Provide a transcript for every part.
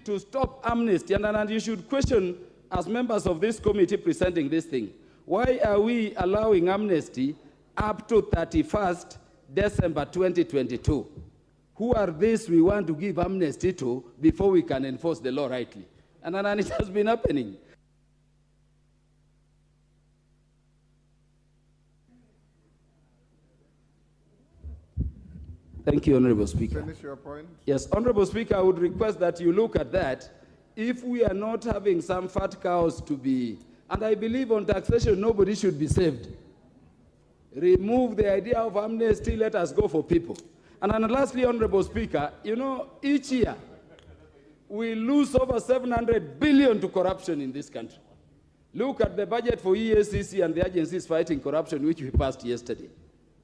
to stop amnesty, and you should question, as members of this committee presenting this thing, why are we allowing amnesty up to 31st December 2022? Who are these we want to give amnesty to before we can enforce the law rightly? And it has been happening. Thank you, Honorable Speaker. Finish your point. Yes, Honorable Speaker, I would request that you look at that. If we are not having some fat cows to be, and I believe on taxation, nobody should be saved. Remove the idea of amnesty, let us go for people. And then lastly, Honorable Speaker, you know, each year, we lose over 700 billion to corruption in this country. Look at the budget for EACC and the agencies fighting corruption, which we passed yesterday.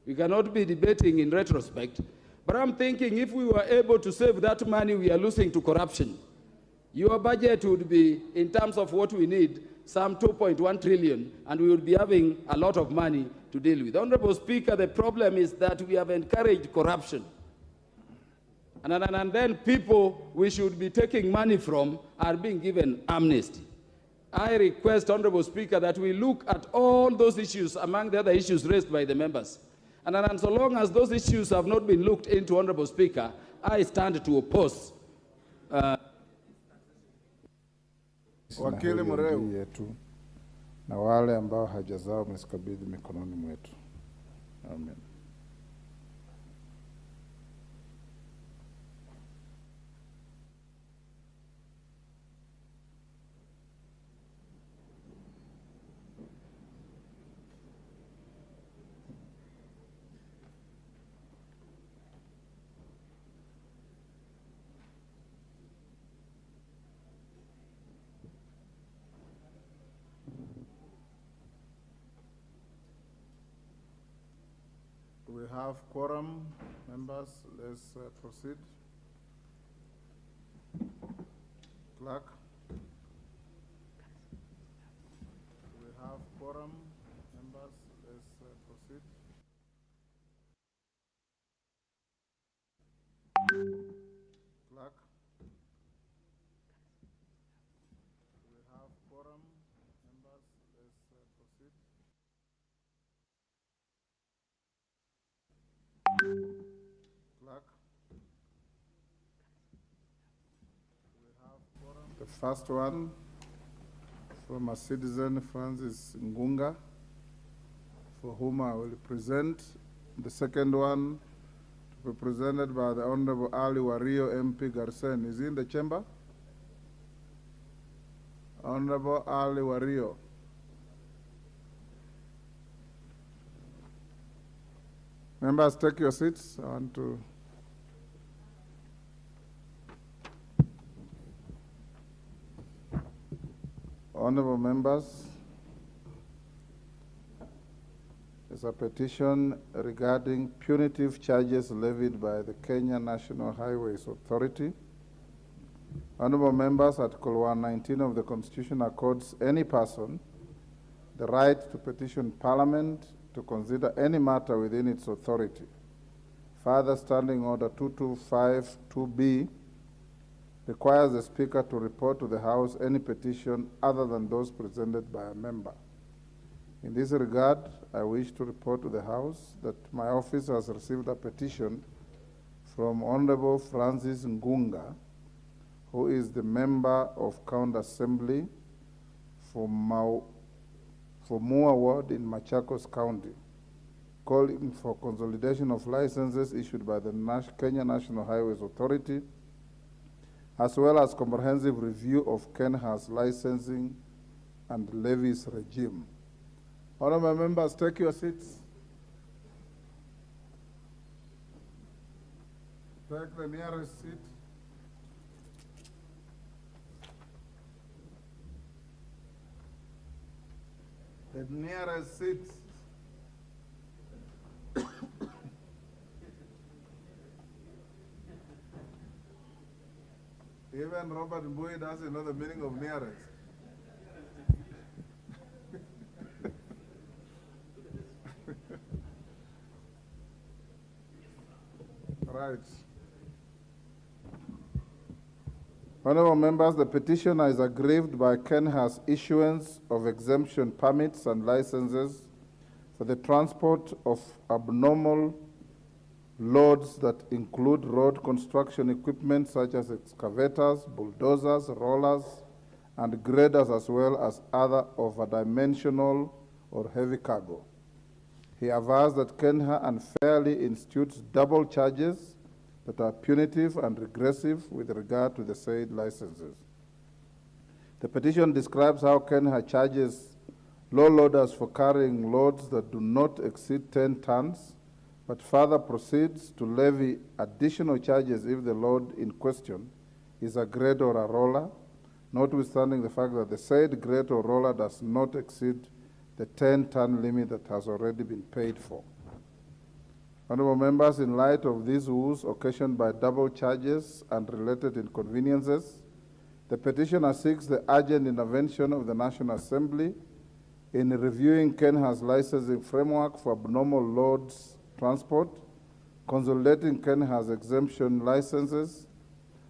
We cannot be debating in retrospect, but I'm thinking if we were able to save that money we are losing to corruption, your budget would be, in terms of what we need, some 2.1 trillion, and we would be having a lot of money to deal with. Honorable Speaker, the problem is that we have encouraged corruption. And then people we should be taking money from are being given amnesty. I request, Honorable Speaker, that we look at all those issues among the other issues raised by the members. And so long as those issues have not been looked into, Honorable Speaker, I stand to oppose. Wakili Mureu. Yetu na wale ambao haja zao msikabidhi mikononi mwetu. Amen. We have quorum, members. Let's proceed. Clerk. We have quorum, members. Let's proceed. Clerk. We have quorum, members. Let's proceed. Clerk. We have quorum. The first one from a citizen, Francis Ngunga, for whom I will present. The second one to be presented by the Honorable Ali Wario MP Garsen. Is he in the chamber? Honorable Ali Wario. Members, take your seats. I want to honorable members, there's a petition regarding punitive charges levied by the Kenya National Highways Authority. Honorable members, Article 119 of the Constitution accords any person the right to petition Parliament to consider any matter within its authority. Further, Standing Order 2252B requires the Speaker to report to the House any petition other than those presented by a member. In this regard, I wish to report to the House that my office has received a petition from Honorable Francis Ngunga, who is the member of County Assembly for Mua Ward in Machakos County, calling for consolidation of licenses issued by the Kenya National Highways Authority, as well as comprehensive review of KENHA's licensing and levies regime. Honorable members, take your seats. Take the nearest seat. The nearest seat. Even Robert Mbui doesn't know the meaning of nearest. Right. Honorable members, the petitioner is aggrieved by Kenha's issuance of exemption permits and licenses for the transport of abnormal loads that include road construction equipment such as excavators, bulldozers, rollers, and graders, as well as other overdimensional or heavy cargo. He avers that Kenha unfairly institutes double charges that are punitive and regressive with regard to the said licenses. The petition describes how Kenha charges low loaders for carrying loads that do not exceed 10 tons, but further proceeds to levy additional charges if the load in question is a grade or a roller, notwithstanding the fact that the said grade or roller does not exceed the 10-ton limit that has already been paid for. Honorable members, in light of these woes occasioned by double charges and related inconveniences, the petitioner seeks the urgent intervention of the National Assembly in reviewing Kenha's licensing framework for abnormal loads transport, consolidating Kenha's exemption licenses,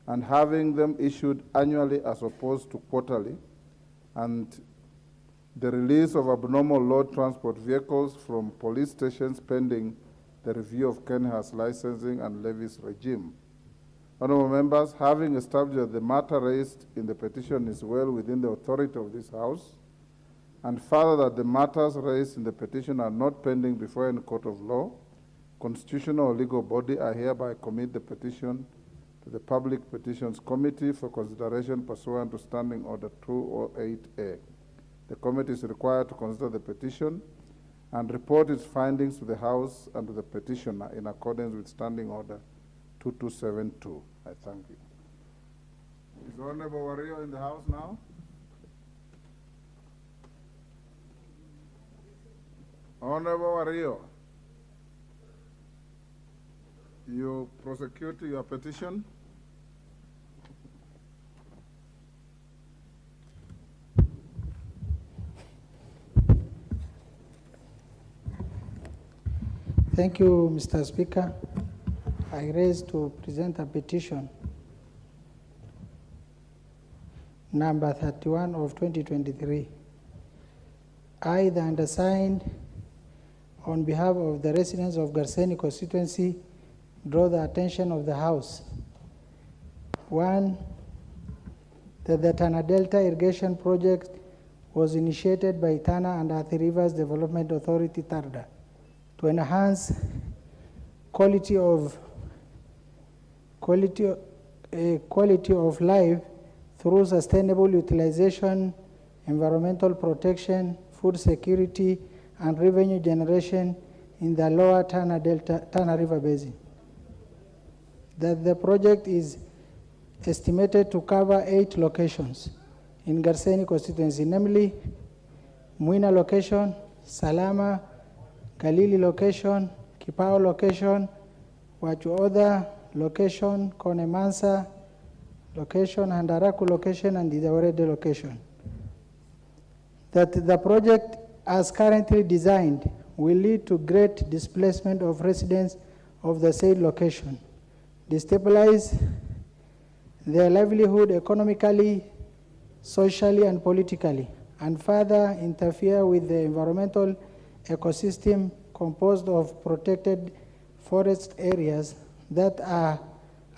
and having them issued annually as opposed to quarterly, and the release of abnormal load transport vehicles from police stations pending the review of Kenha's licensing and levies regime. Honorable members, having established that the matter raised in the petition is well within the authority of this House, and further that the matters raised in the petition are not pending before any court of law, constitutional or legal body, I hereby commit the petition to the Public Petitions Committee for consideration pursuant to Standing Order 208A. The committee is required to consider the petition and report its findings to the House and to the petitioner in accordance with Standing Order 2272. I thank you. Is Honorable Wario in the House now? Honorable Wario, you prosecute your petition? Thank you, Mr. Speaker. I raise to present a petition number 31 of 2023. I, the undersigned, on behalf of the residents of Garseni constituency, draw the attention of the House. One, that the Tana Delta irrigation project was initiated by Tana and Athi Rivers Development Authority, TARDA, to enhance quality of life through sustainable utilization, environmental protection, food security, and revenue generation in the lower Tana River Basin. That the project is estimated to cover 8 locations in Garseni constituency, namely Muina location, Salama, Galili location, Kipao location, Wachuoda location, Konemansa location, Handaraku location, and Didawarede location. That the project as currently designed will lead to great displacement of residents of the said location, destabilize their livelihood economically, socially, and politically, and further interfere with the environmental ecosystem composed of protected forest areas that are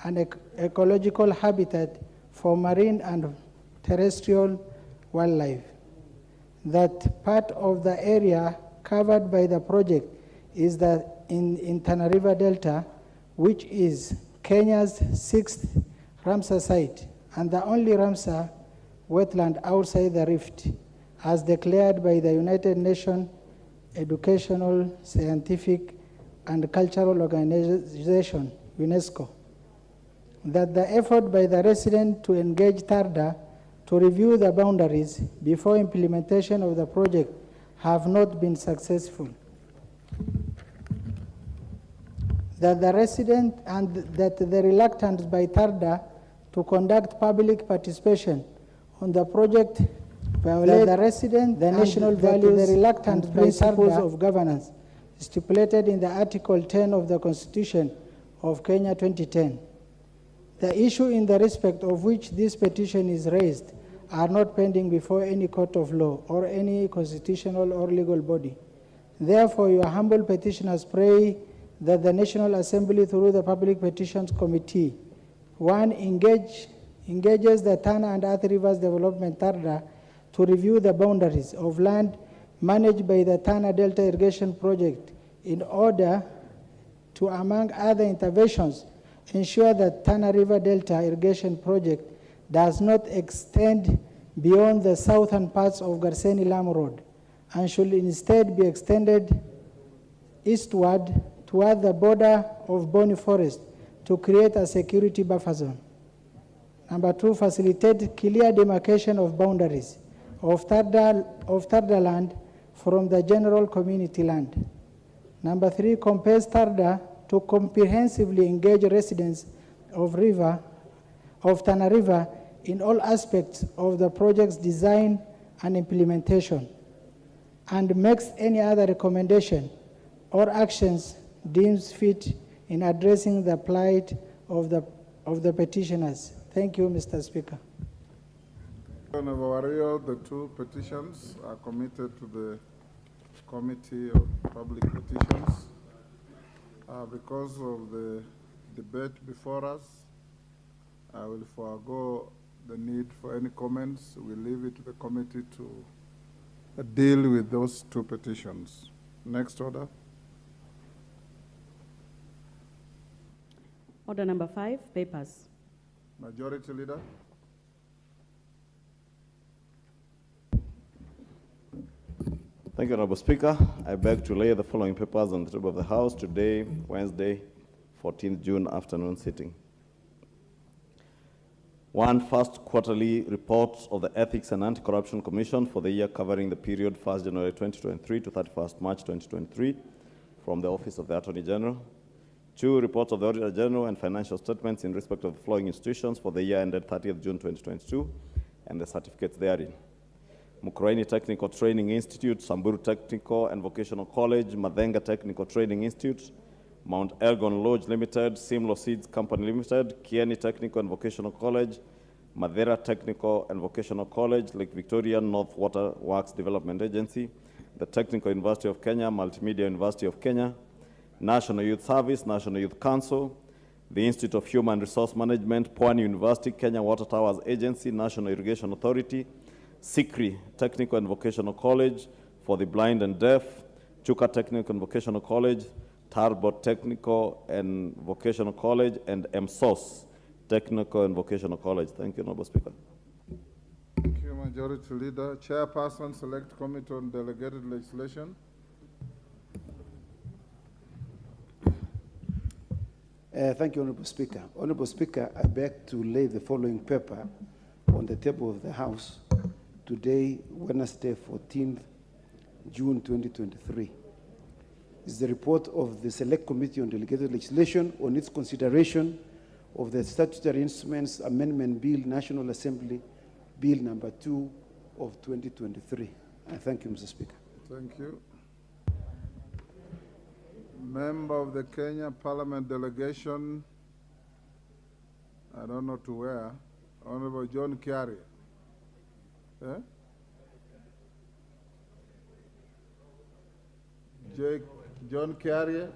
an ecological habitat for marine and terrestrial wildlife. That part of the area covered by the project is in Tana River Delta, which is Kenya's 6th Ramsar site and the only Ramsar wetland outside the rift, as declared by the United Nations Educational, Scientific, and Cultural Organization, UNESCO. That the effort by the resident to engage TARDA to review the boundaries before implementation of the project have not been successful. That the resident and that the reluctance by TARDA to conduct public participation on the project violate the resident, the national values, the reluctant principles of governance stipulated in the Article 10 of the Constitution of Kenya 2010. The issue in the respect of which this petition is raised are not pending before any court of law or any constitutional or legal body. Therefore, your humble petitioners pray that the National Assembly, through the Public Petitions Committee, 1, engages the Tana and Athi Rivers Development TARDA to review the boundaries of land managed by the Tana Delta Irrigation Project in order to, among other interventions, ensure that Tana River Delta Irrigation Project does not extend beyond the southern parts of Garseni-Lamu Road and should instead be extended eastward toward the border of Boni Forest to create a security buffer zone. Number 2, facilitate clear demarcation of boundaries of TARDA land from the general community land. Number 3, compels TARDA to comprehensively engage residents of Tana River in all aspects of the project's design and implementation, and makes any other recommendation or actions deemed fit in addressing the plight of the petitioners. Thank you, Mr. Speaker. Honorable Wario, the two petitions are committed to the Committee of Public Petitions. Because of the debate before us, I will forego the need for any comments. We'll leave it to the committee to deal with those two petitions. Next order. Order number 5, papers. Majority Leader. Thank you, Honorable Speaker. I beg to lay the following papers on the table of the House today, Wednesday, 14th June afternoon sitting. 1, first quarterly report of the Ethics and Anti-Corruption Commission for the year covering the period 1st January 2023 to 31st March 2023 from the Office of the Attorney General. 2, reports of the Auditor General and financial statements in respect of the following institutions for the year ended 30th June 2022 and the certificates therein. Mukurweini Technical Training Institute, Samburu Technical and Vocational College, Madenga Technical Training Institute, Mount Elgon Lodge Limited, Simlo Seeds Company Limited, Kieni Technical and Vocational College, Madeira Technical and Vocational College, Lake Victoria North Water Works Development Agency, the Technical University of Kenya, Multimedia University of Kenya, National Youth Service, National Youth Council, the Institute of Human Resource Management, Pwani University, Kenya Water Towers Agency, National Irrigation Authority, Sikri Technical and Vocational College for the Blind and Deaf, Chuka Technical and Vocational College, Tarbot Technical and Vocational College, and MSOS Technical and Vocational College. Thank you, Honorable Speaker. Thank you, Majority Leader. Chairperson, Select Committee on Delegated Legislation. Thank you, Honorable Speaker. Honorable Speaker, I beg to lay the following paper on the table of the House today, Wednesday, 14th June 2023. Is the report of the Select Committee on Delegated Legislation on its consideration of the Statutory Instruments Amendment Bill, National Assembly Bill number 2 of 2023. I thank you, Mr. Speaker. Thank you. Member of the Kenya Parliament Delegation, I don't know to where, Honorable John Kiari. Eh? John Kiari?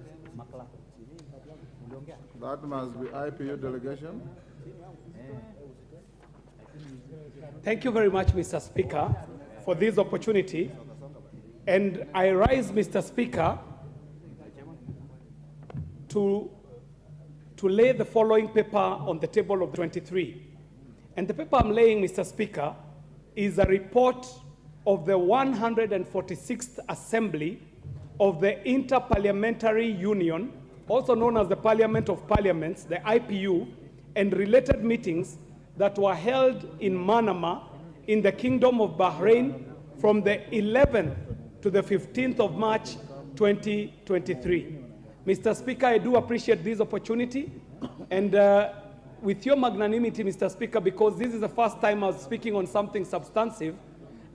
That must be IPU delegation. Thank you very much, Mr. Speaker, for this opportunity. And I rise, Mr. Speaker, to lay the following paper on the table of 23. And the paper I'm laying, Mr. Speaker, is a report of the 146th Assembly of the Inter-Parliamentary Union, also known as the Parliament of Parliaments, the IPU, and related meetings that were held in Manama in the Kingdom of Bahrain from the 11th to the 15th of March 2023. Mr. Speaker, I do appreciate this opportunity, and with your magnanimity, Mr. Speaker, because this is the first time I was speaking on something substantive,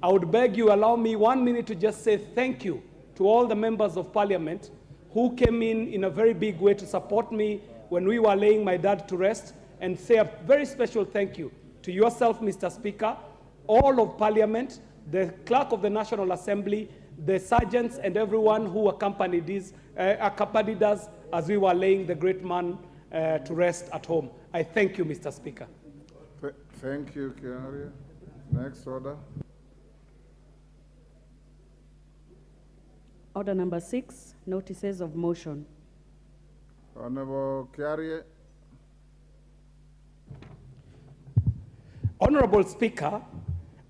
I would beg you allow me 1 minute to just say thank you to all the members of Parliament who came in a very big way to support me when we were laying my dad to rest, and say a very special thank you to yourself, Mr. Speaker, all of Parliament, the Clerk of the National Assembly, the sergeants, and everyone who accompanied us as we were laying the great man to rest at home. I thank you, Mr. Speaker. Thank you, Kiaria. Next order. Order number 6, notices of motion. Honorable Kiaria. Honorable Speaker,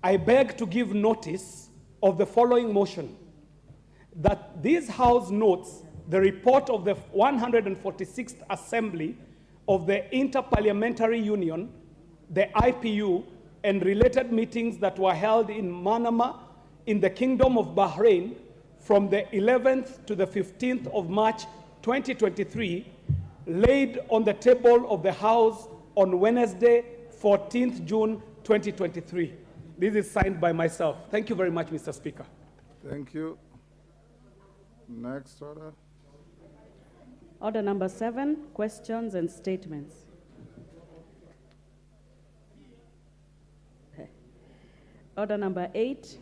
I beg to give notice of the following motion: that this House notes the report of the 146th Assembly of the Interparliamentary Union, the IPU, and related meetings that were held in Manama in the Kingdom of Bahrain from the 11th to the 15th of March 2023, laid on the table of the House on Wednesday, 14th June 2023. This is signed by myself. Thank you very much, Mr. Speaker. Thank you. Next order. Order number 7, questions and statements. Order number 8,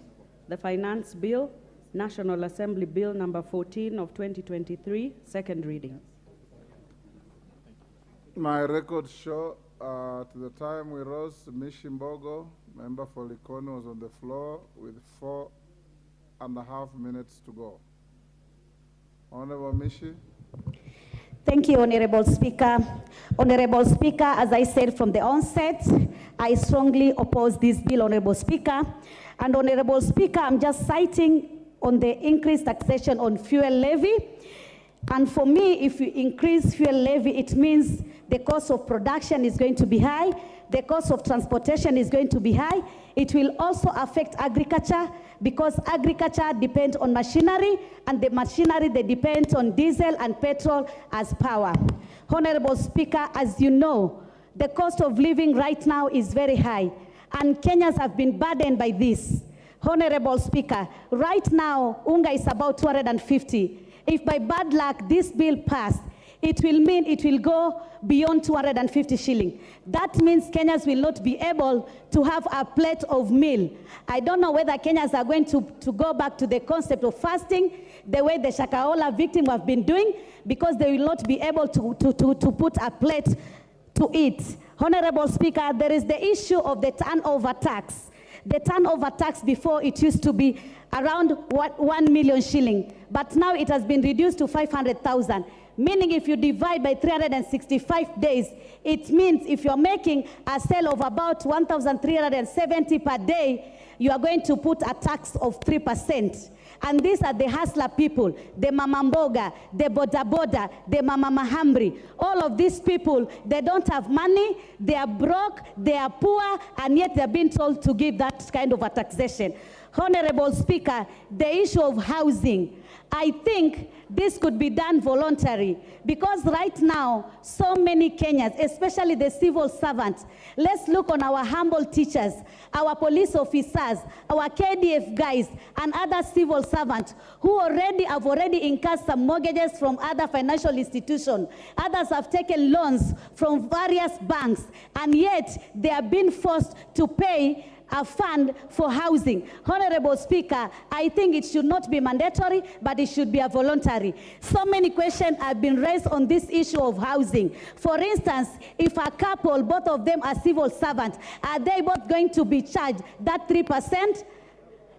the Finance Bill, National Assembly Bill number 14 of 2023, second reading. My records show at the time we rose, Mishi Mbogo, member for Likoni, was on the floor with 4.5 minutes to go. Honorable Mishi. Thank you, Honorable Speaker. Honorable Speaker, as I said from the onset, I strongly oppose this bill, Honorable Speaker. And Honorable Speaker, I'm just citing on the increased taxation on fuel levy. And for me, if you increase fuel levy, it means the cost of production is going to be high, the cost of transportation is going to be high. It will also affect agriculture because agriculture depends on machinery, and the machinery, they depend on diesel and petrol as power. Honorable Speaker, as you know, the cost of living right now is very high, and Kenyans have been burdened by this. Honorable Speaker, right now, unga is about 250. If by bad luck this bill passed, it will mean it will go beyond 250 shilling. That means Kenyans will not be able to have a plate of meal. I don't know whether Kenyans are going to go back to the concept of fasting, the way the Shakahola victims have been doing, because they will not be able to put a plate to eat. Honorable Speaker, there is the issue of the turnover tax. The turnover tax before, it used to be around 1 million shilling, but now it has been reduced to 500,000. Meaning if you divide by 365 days, it means if you're making a sale of about 1,370 per day, you are going to put a tax of 3%. And these are the hustler people, the Mama Mboga, the Boda Boda, the Mama Mahamri. All of these people, they don't have money, they are broke, they are poor, and yet they're being told to give that kind of a taxation. Honorable Speaker, the issue of housing, I think this could be done voluntary, because right now, so many Kenyans, especially the civil servants, let's look on our humble teachers, our police officers, our KDF guys, and other civil servants who have already incurred some mortgages from other financial institutions. Others have taken loans from various banks, and yet they are being forced to pay a fund for housing. Honorable Speaker, I think it should not be mandatory, but it should be a voluntary. So many questions have been raised on this issue of housing. For instance, if a couple, both of them are civil servants, are they both going to be charged that 3%?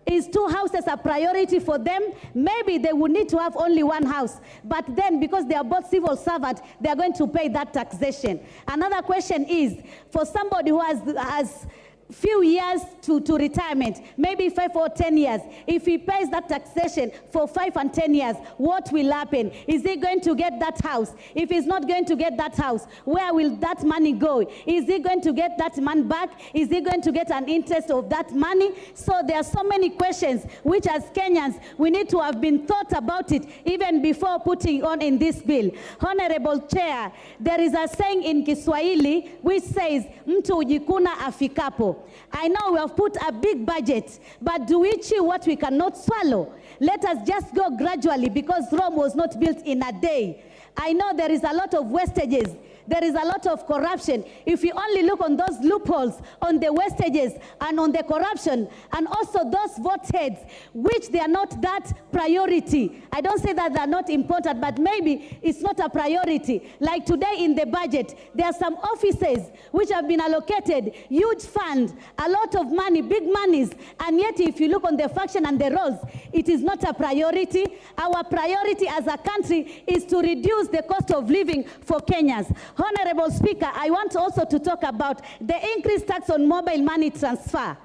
Is 2 houses a priority for them? Maybe they would need to have only 1 house. But then, because they are both civil servants, they are going to pay that taxation. Another question is, for somebody who has few years to retirement, maybe 5 or 10 years, if he pays that taxation for 5 and 10 years, what will happen? Is he going to get that house? If he's not going to get that house, where will that money go? Is he going to get that money back? Is he going to get an interest of that money? So there are so many questions which, as Kenyans, we need to have been thought about it even before putting on in this bill. Honorable Chair, there is a saying in Kiswahili which says, mtu ujikuna afikapo. I know we have put a big budget, but do we chew what we cannot swallow? Let us just go gradually, because Rome was not built in a day. I know there is a lot of wastages. There is a lot of corruption. If you only look on those loopholes, on the wastages, and on the corruption, and also those vote heads, which they are not that priority. I don't say that they're not important, but maybe it's not a priority. Like today in the budget, there are some offices which have been allocated, huge fund, a lot of money, big monies, and yet if you look on the function and the roles, it is not a priority. Our priority as a country is to reduce the cost of living for Kenyans. Honorable Speaker, I want also to talk about the increased tax on mobile money transfer.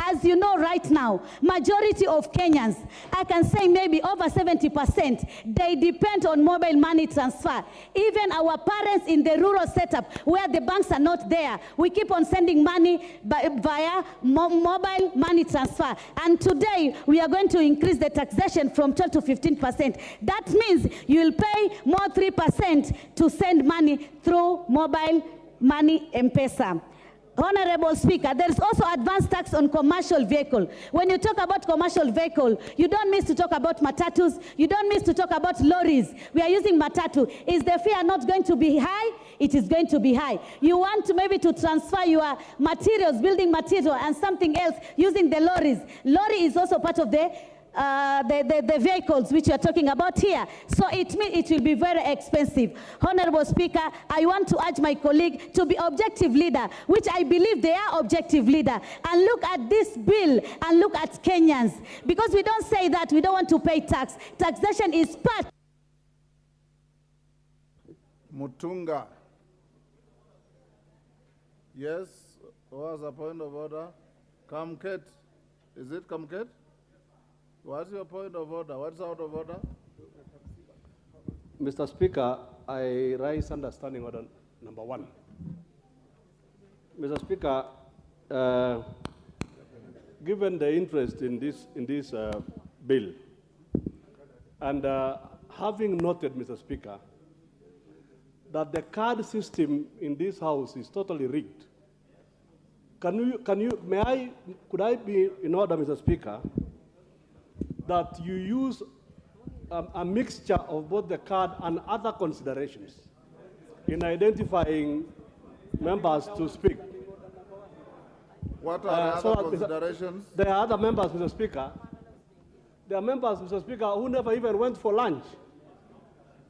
As you know right now, majority of Kenyans, I can say maybe over 70%, they depend on mobile money transfer. Even our parents in the rural setup where the banks are not there, we keep on sending money via mobile money transfer. And today, we are going to increase the taxation from 12 to 15%. That means you will pay more 3% to send money through mobile money M-Pesa. Honorable Speaker, there is also advanced tax on commercial vehicle. When you talk about commercial vehicle, you don't miss to talk about matatus, you don't miss to talk about lorries. We are using matatu. Is the fare not going to be high? It is going to be high. You want to maybe to transfer your materials, building material and something else using the lorries. Lorry is also part of the vehicles which you are talking about here. So it means it will be very expensive. Honorable Speaker, I want to urge my colleague to be objective leader, which I believe they are objective leader, and look at this bill and look at Kenyans. Because we don't say that we don't want to pay tax. Taxation is part. Mutunga. Yes, was a point of order. Kamket. Is it Kamket? What's your point of order? What's out of order? Mr. Speaker, I raise understanding order number 1. Mr. Speaker, given the interest in this bill, and having noted, Mr. Speaker, that the card system in this House is totally rigged, could I be in order, Mr. Speaker, that you use a mixture of both the card and other considerations in identifying members to speak? What are the other considerations? There are other members, Mr. Speaker. There are members, Mr. Speaker, who never even went for lunch.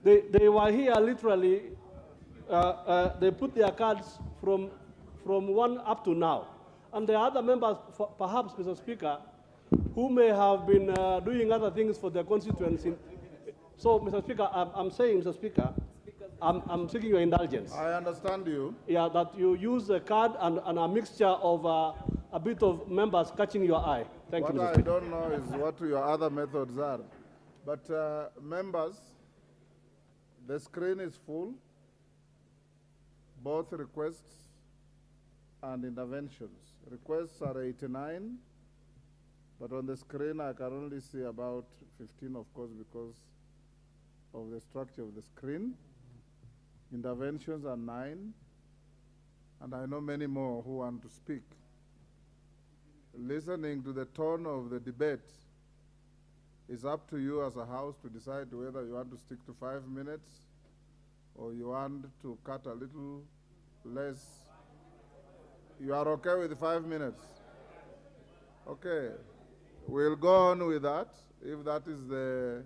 They were here literally, they put their cards from 1 up to now. And there are other members, perhaps, Mr. Speaker, who may have been doing other things for their constituency. So, Mr. Speaker, I'm saying, Mr. Speaker, I'm seeking your indulgence. I understand you. Yeah, that you use a card and a mixture of a bit of members catching your eye. Thank you, Mr. Speaker. What I don't know is what your other methods are. But members, the screen is full, both requests and interventions. Requests are 89. But on the screen, I can only see about 15, of course, because of the structure of the screen. Interventions are 9, and I know many more who want to speak. Listening to the tone of the debate, it's up to you as a House to decide whether you want to stick to 5 minutes or you want to cut a little less. You are okay with 5 minutes? Okay. We'll go on with that, if that is the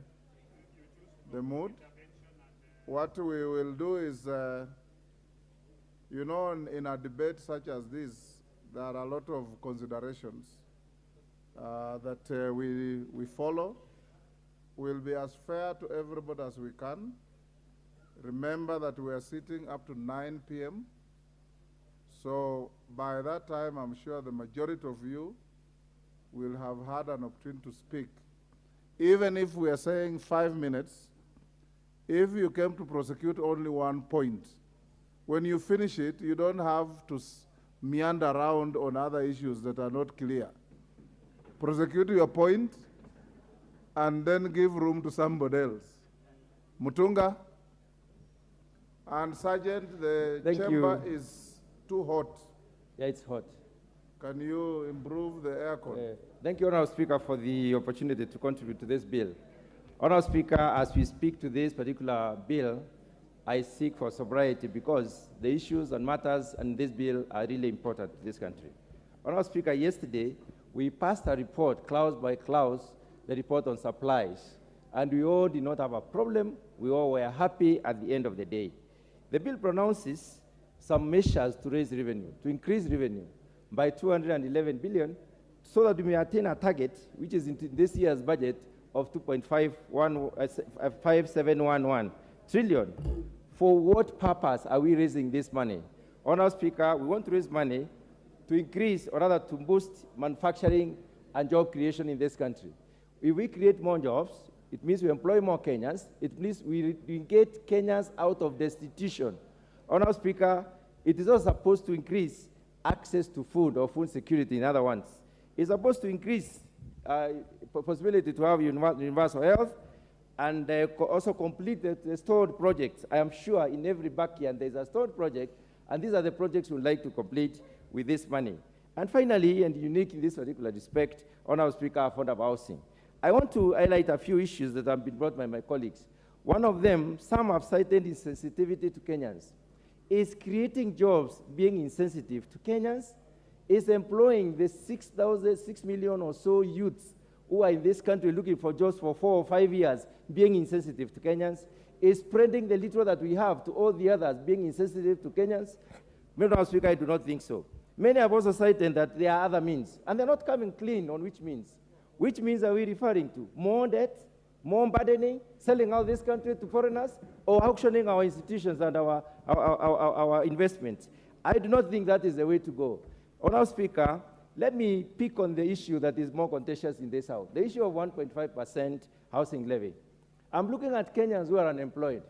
mood. What we will do is, you know, in a debate such as this, there are a lot of considerations that we follow. We'll be as fair to everybody as we can. Remember that we are sitting up to 9 p.m. So by that time, I'm sure the majority of you will have had an opportunity to speak. Even if we are saying 5 minutes, if you came to prosecute only one point, when you finish it, you don't have to meander around on other issues that are not clear. Prosecute your point and then give room to somebody else. Mutunga? And Sergeant, the chamber is too hot. Yeah, it's hot. Can you improve the aircon? Thank you, Honourable Speaker, for the opportunity to contribute to this bill. Honourable Speaker, as we speak to this particular bill, I seek for sobriety because the issues and matters in this bill are really important to this country. Honourable Speaker, yesterday we passed a report, clause by clause, the report on supplies, and we all did not have a problem. We all were happy at the end of the day. The bill pronounces some measures to raise revenue, to increase revenue by 211 billion, so that we may attain a target, which is in this year's budget, of 2.5711 trillion. For what purpose are we raising this money? Honourable Speaker, we want to raise money to increase, or rather to boost manufacturing and job creation in this country. If we create more jobs, it means we employ more Kenyans. It means we get Kenyans out of destitution. Honourable Speaker, it is also supposed to increase access to food or food security, in other words. It's supposed to increase possibility to have universal health and also complete the stored projects. I am sure in every backyard there is a stored project, and these are the projects we would like to complete with this money. And finally, and unique in this particular respect, Honourable Speaker, affordable housing. I want to highlight a few issues that have been brought by my colleagues. One of them, some have cited insensitivity to Kenyans. Is creating jobs being insensitive to Kenyans? Is employing the 6 million or so youths who are in this country looking for jobs for 4 or 5 years being insensitive to Kenyans? Is spreading the little that we have to all the others being insensitive to Kenyans? Madam Speaker, I do not think so. Many have also cited that there are other means, and they're not coming clean on which means. Which means are we referring to? More debt, more burdening, selling out this country to foreigners, or auctioning our institutions and our investments? I do not think that is the way to go. Honourable Speaker, let me pick on the issue that is more contentious in this House, the issue of 1.5% housing levy. I'm looking at Kenyans who are unemployed,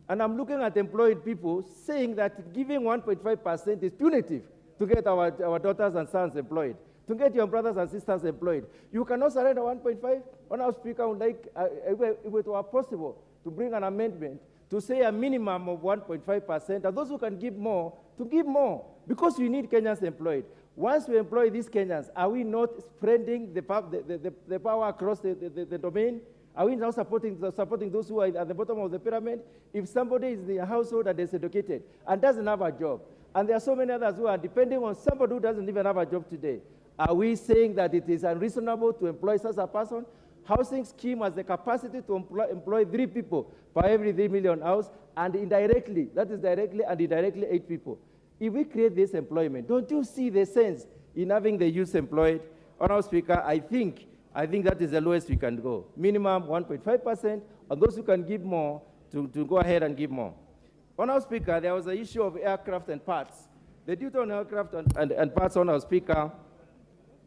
and I'm looking at employed people saying that giving 1.5% is punitive to get our daughters and sons employed, to get your brothers and sisters employed. You cannot surrender 1.5. Honourable Speaker, I would like, if it were possible, to bring an amendment to say a minimum of 1.5%, and those who can give more, to give more, because we need Kenyans employed. Once we employ these Kenyans, are we not spreading the power across the domain? Are we now supporting those who are at the bottom of the pyramid? If somebody is in a household that is educated and doesn't have a job, and there are so many others who are depending on somebody who doesn't even have a job today, are we saying that it is unreasonable to employ such a person? Housing scheme has the capacity to employ 3 people per every 3 million house, and indirectly, that is directly and indirectly 8 people. If we create this employment, don't you see the sense in having the youth employed? Honourable Speaker, I think that is the lowest we can go. Minimum 1.5%, and those who can give more, to go ahead and give more. Honourable Speaker, there was the issue of aircraft and parts. The duty on aircraft and parts, Honourable Speaker,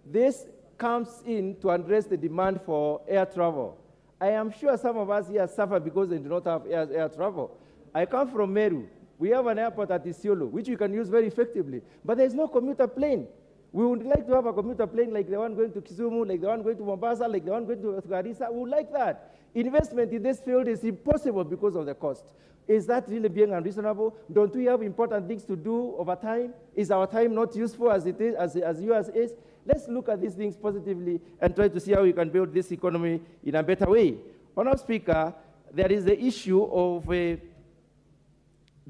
this comes in to address the demand for air travel. I am sure some of us here suffer because they do not have air travel. I come from Meru. We have an airport at Isiolo, which we can use very effectively, but there is no commuter plane. We would like to have a commuter plane like the one going to Kisumu, like the one going to Mombasa, like the one going to Garissa. We would like that. Investment in this field is impossible because of the cost. Is that really being unreasonable? Don't we have important things to do over time? Is our time not useful as it is, as yours is? Let's look at these things positively and try to see how we can build this economy in a better way. Honourable Speaker, there is the issue of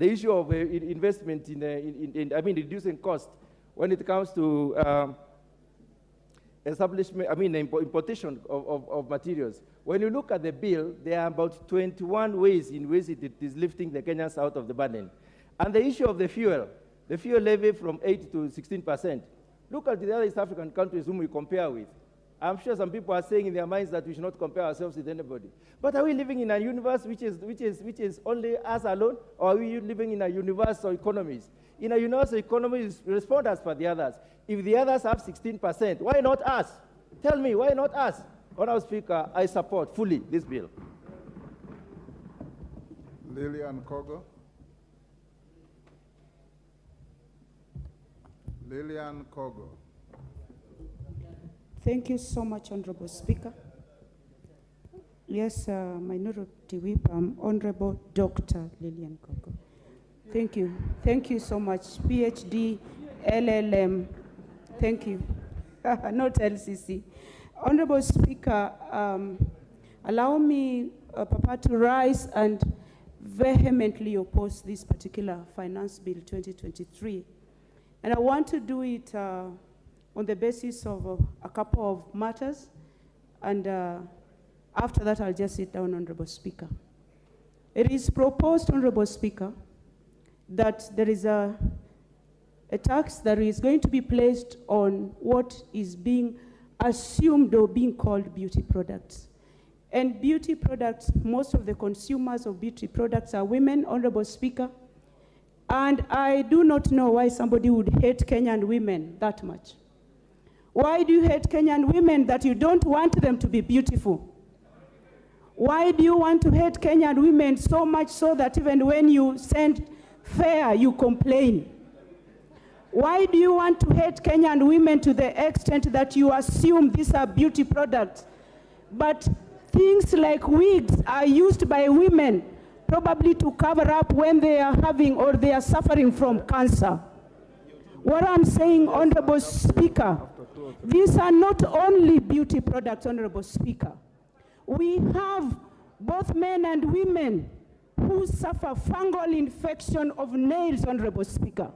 investment in reducing cost when it comes to importation of materials. When you look at the bill, there are about 21 ways in which it is lifting the Kenyans out of the burden. And the issue of the fuel levy from 8 to 16%. Look at the other East African countries whom we compare with. I'm sure some people are saying in their minds that we should not compare ourselves with anybody. But are we living in a universe which is only us alone, or are we living in a universal economy? In a universal economy, we respond as per the others. If the others have 16%, why not us? Tell me, why not us? Honourable Speaker, I support fully this bill. Lillian Kogo. Lillian Kogo. Thank you so much, Honourable Speaker. Yes, Minority Whip, Honourable Dr. Lillian Kogo. Thank you. Thank you so much. PhD, LLM. Thank you. Not LCC. Honourable Speaker, allow me, Papa, to rise and vehemently oppose this particular Finance Bill 2023. And I want to do it on the basis of a couple of matters. And after that, I'll just sit down, Honorable Speaker. It is proposed, Honorable Speaker, that there is a tax that is going to be placed on what is being assumed or being called beauty products. And beauty products, most of the consumers of beauty products are women, Honorable Speaker. And I do not know why somebody would hate Kenyan women that much. Why do you hate Kenyan women that you don't want them to be beautiful? Why do you want to hate Kenyan women so much so that even when you send fare, you complain? Why do you want to hate Kenyan women to the extent that you assume these are beauty products? But things like wigs are used by women probably to cover up when they are having or they are suffering from cancer. What I'm saying, Honorable Speaker, these are not only beauty products, Honorable Speaker. We have both men and women who suffer fungal infection of nails, Honorable Speaker.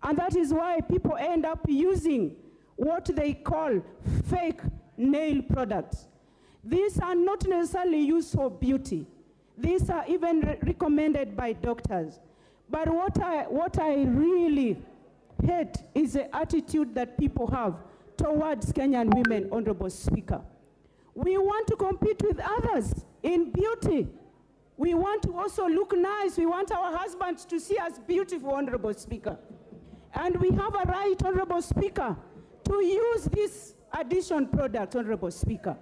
And that is why people end up using what they call fake nail products. These are not necessarily used for beauty. These are even recommended by doctors. But what I really hate is the attitude that people have towards Kenyan women, Honorable Speaker. We want to compete with others in beauty. We want to also look nice. We want our husbands to see us beautiful, Honorable Speaker. And we have a right, Honorable Speaker, to use this addition product, Honorable Speaker.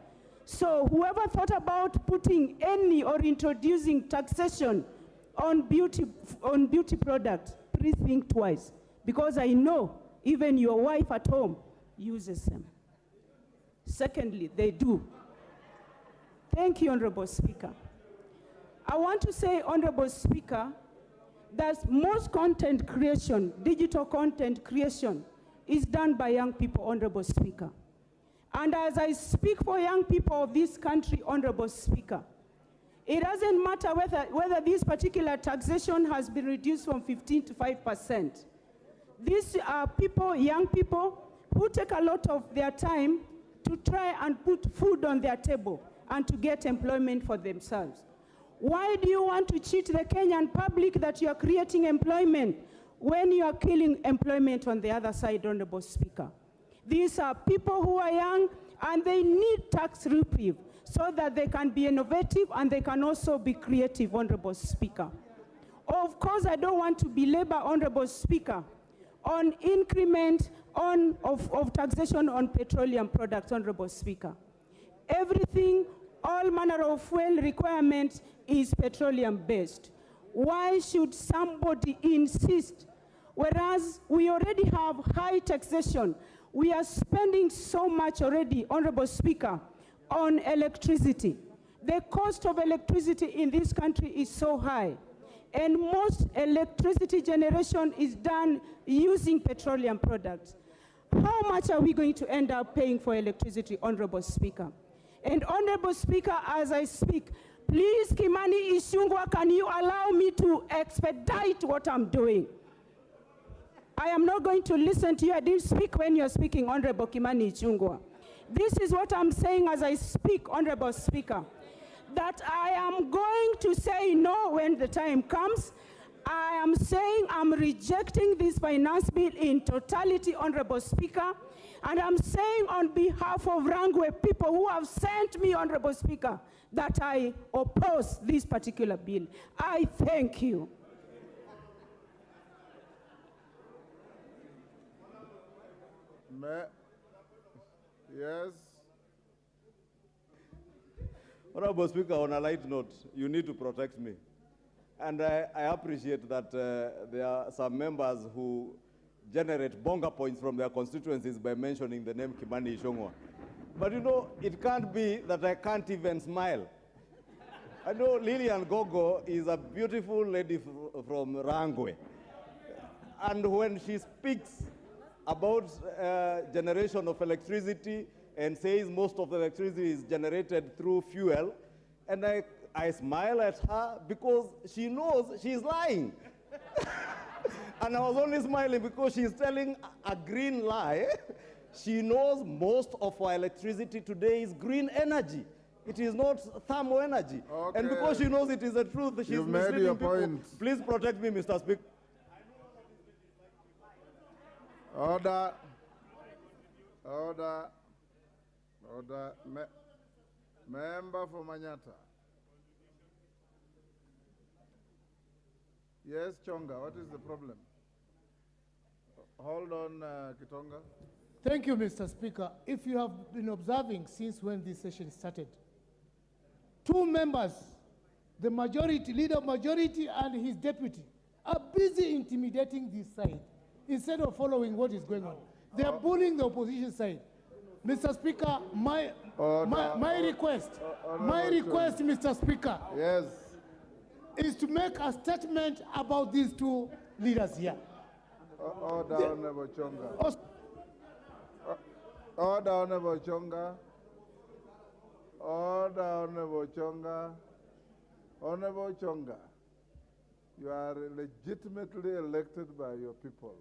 So whoever thought about putting any or introducing taxation on beauty products, please think twice. Because I know even your wife at home uses them. Secondly, they do. Thank you, Honorable Speaker. I want to say, Honorable Speaker, that most content creation, digital content creation, is done by young people, Honorable Speaker. And as I speak for young people of this country, Honorable Speaker, it doesn't matter whether this particular taxation has been reduced from 15 to 5%. These are people, young people, who take a lot of their time to try and put food on their table and to get employment for themselves. Why do you want to cheat the Kenyan public that you are creating employment when you are killing employment on the other side, Honorable Speaker? These are people who are young and they need tax reprieve so that they can be innovative and they can also be creative, Honorable Speaker. Of course, I don't want to belabor, Honorable Speaker, on increment of taxation on petroleum products, Honorable Speaker. Everything, all manner of fuel requirements is petroleum-based. Why should somebody insist, whereas we already have high taxation? We are spending so much already, Honorable Speaker, on electricity. The cost of electricity in this country is so high, and most electricity generation is done using petroleum products. How much are we going to end up paying for electricity, Honorable Speaker? And Honorable Speaker, as I speak, please, Kimani Ichung'wah, can you allow me to expedite what I'm doing? I am not going to listen to you. I didn't speak when you're speaking, Honorable Kimani Ichung'wah. This is what I'm saying as I speak, Honorable Speaker, that I am going to say no when the time comes. I am saying I'm rejecting this finance bill in totality, Honorable Speaker, and I'm saying on behalf of Rangwe people who have sent me, Honorable Speaker, that I oppose this particular bill. I thank you. Yes. Honorable Speaker, on a light note, you need to protect me. And I appreciate that there are some members who generate bonga points from their constituencies by mentioning the name Kimani Ichung'wah. But you know, it can't be that I can't even smile. I know Lilian Gogo is a beautiful lady from Rangwe. And when she speaks about generation of electricity and says most of the electricity is generated through fuel, and I I smile at her because she knows she's lying. And I was only smiling because she's telling a green lie. She knows most of our electricity today is green energy. It is not thermal energy. Okay. And because she knows it is the truth, she's You've made misleading your people. point. Please protect me, Mr. Speaker. Order. Order. Order. Member for Manyata. Yes, Chonga, what is the problem? Hold on, Kitonga. Thank you, Mr. Speaker. If you have been observing since when this session started, two members, the majority, leader of majority and his deputy, are busy intimidating this side instead of following what is going on. They are bullying the opposition side. Mr. Speaker, my request, Mr. Speaker, yes, is to make a statement about these two leaders here. Order, Honorable Chonga. Order, Honorable Chonga. Order, Honorable Chonga. Honorable Chonga, you are legitimately elected by your people,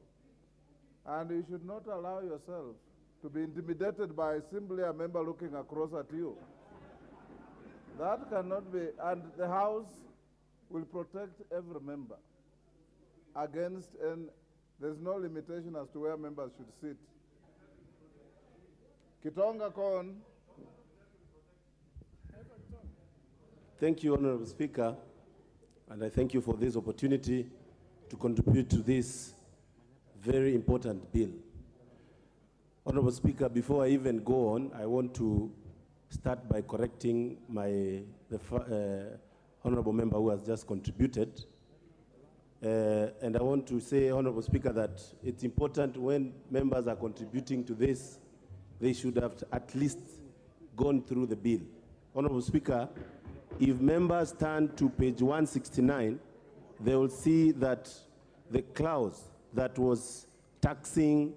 and you should not allow yourself to be intimidated by simply a member looking across at you. That cannot be, and the House will protect every member against, and there's no limitation as to where members should sit. Kitonga Kon. Thank you, Honorable Speaker, and I thank you for this opportunity to contribute to this very important bill. Honorable Speaker, before I even go on, I want to start by correcting the honorable member who has just contributed. And I want to say, Honorable Speaker, that it's important when members are contributing to this, they should have at least gone through the bill. Honorable Speaker, if members turn to page 169, they will see that the clause that was taxing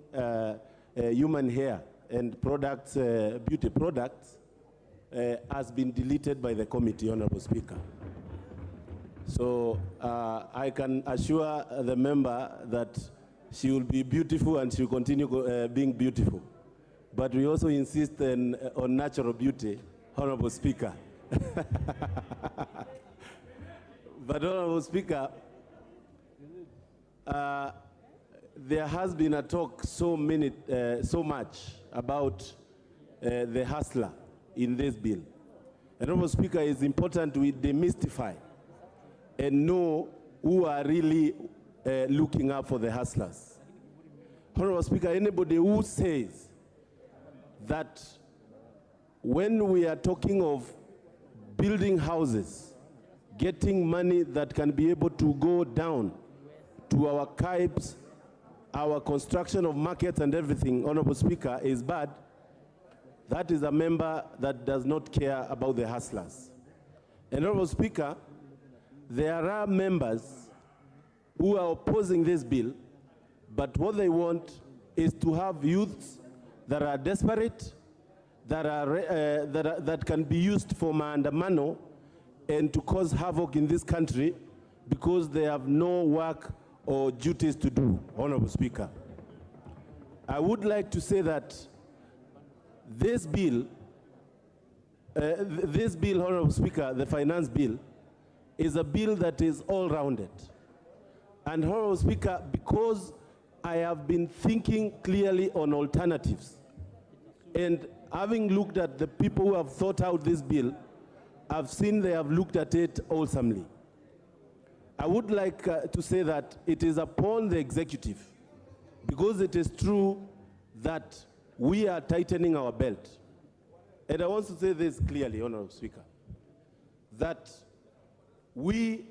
human hair and products, beauty products, has been deleted by the committee, Honorable Speaker. So I can assure the member that she will be beautiful and she will continue being beautiful. But we also insist on natural beauty, Honorable Speaker. But Honorable Speaker, there has been a talk so much about the hustler in this bill. And Honorable Speaker, it's important we demystify and know who are really looking up for the hustlers. Honorable Speaker, anybody who says that when we are talking of building houses, getting money that can be able to go down to our tribes, our construction of markets and everything, Honorable Speaker, is bad, that is a member that does not care about the hustlers. And Honorable Speaker, there are members who are opposing this bill, but what they want is to have youths that are desperate, that can be used for maandamano and to cause havoc in this country because they have no work or duties to do, Honorable Speaker. I would like to say that this bill, Honorable Speaker, the finance bill, is a bill that is all-rounded. And Honorable Speaker, because I have been thinking clearly on alternatives, and having looked at the people who have thought out this bill, I've seen they have looked at it wholesomely. I would like to say that it is upon the executive, because it is true that we are tightening our belt. And I want to say this clearly, Honorable Speaker, that we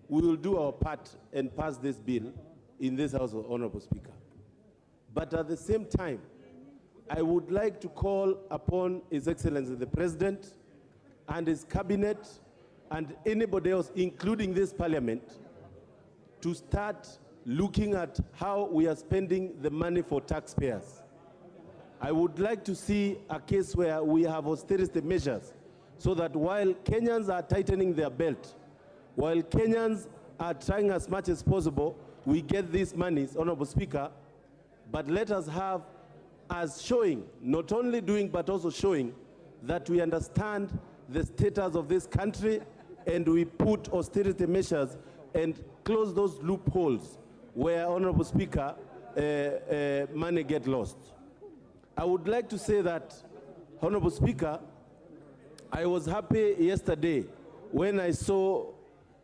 will do our part and pass this bill in this House, Honorable Speaker. But at the same time, I would like to call upon His Excellency the President and his cabinet and anybody else, including this Parliament, to start looking at how we are spending the money for taxpayers. I would like to see a case where we have austerity measures so that while Kenyans are tightening their belt, while Kenyans are trying as much as possible, we get these monies, Honorable Speaker, but let us have as showing, not only doing, but also showing that we understand the status of this country and we put austerity measures and close those loopholes where, Honorable Speaker, money get lost. I would like to say that, Honorable Speaker, I was happy yesterday when I saw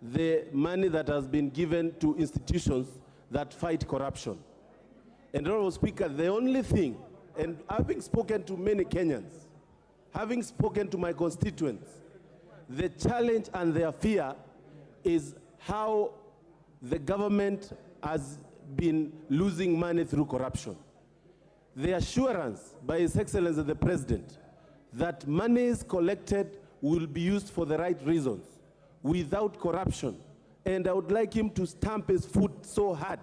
the money that has been given to institutions that fight corruption. And Honorable Speaker, the only thing, and having spoken to many Kenyans, having spoken to my constituents, the challenge and their fear is how the government has been losing money through corruption. The assurance by His Excellency the President that monies collected will be used for the right reasons, without corruption. And I would like him to stamp his foot so hard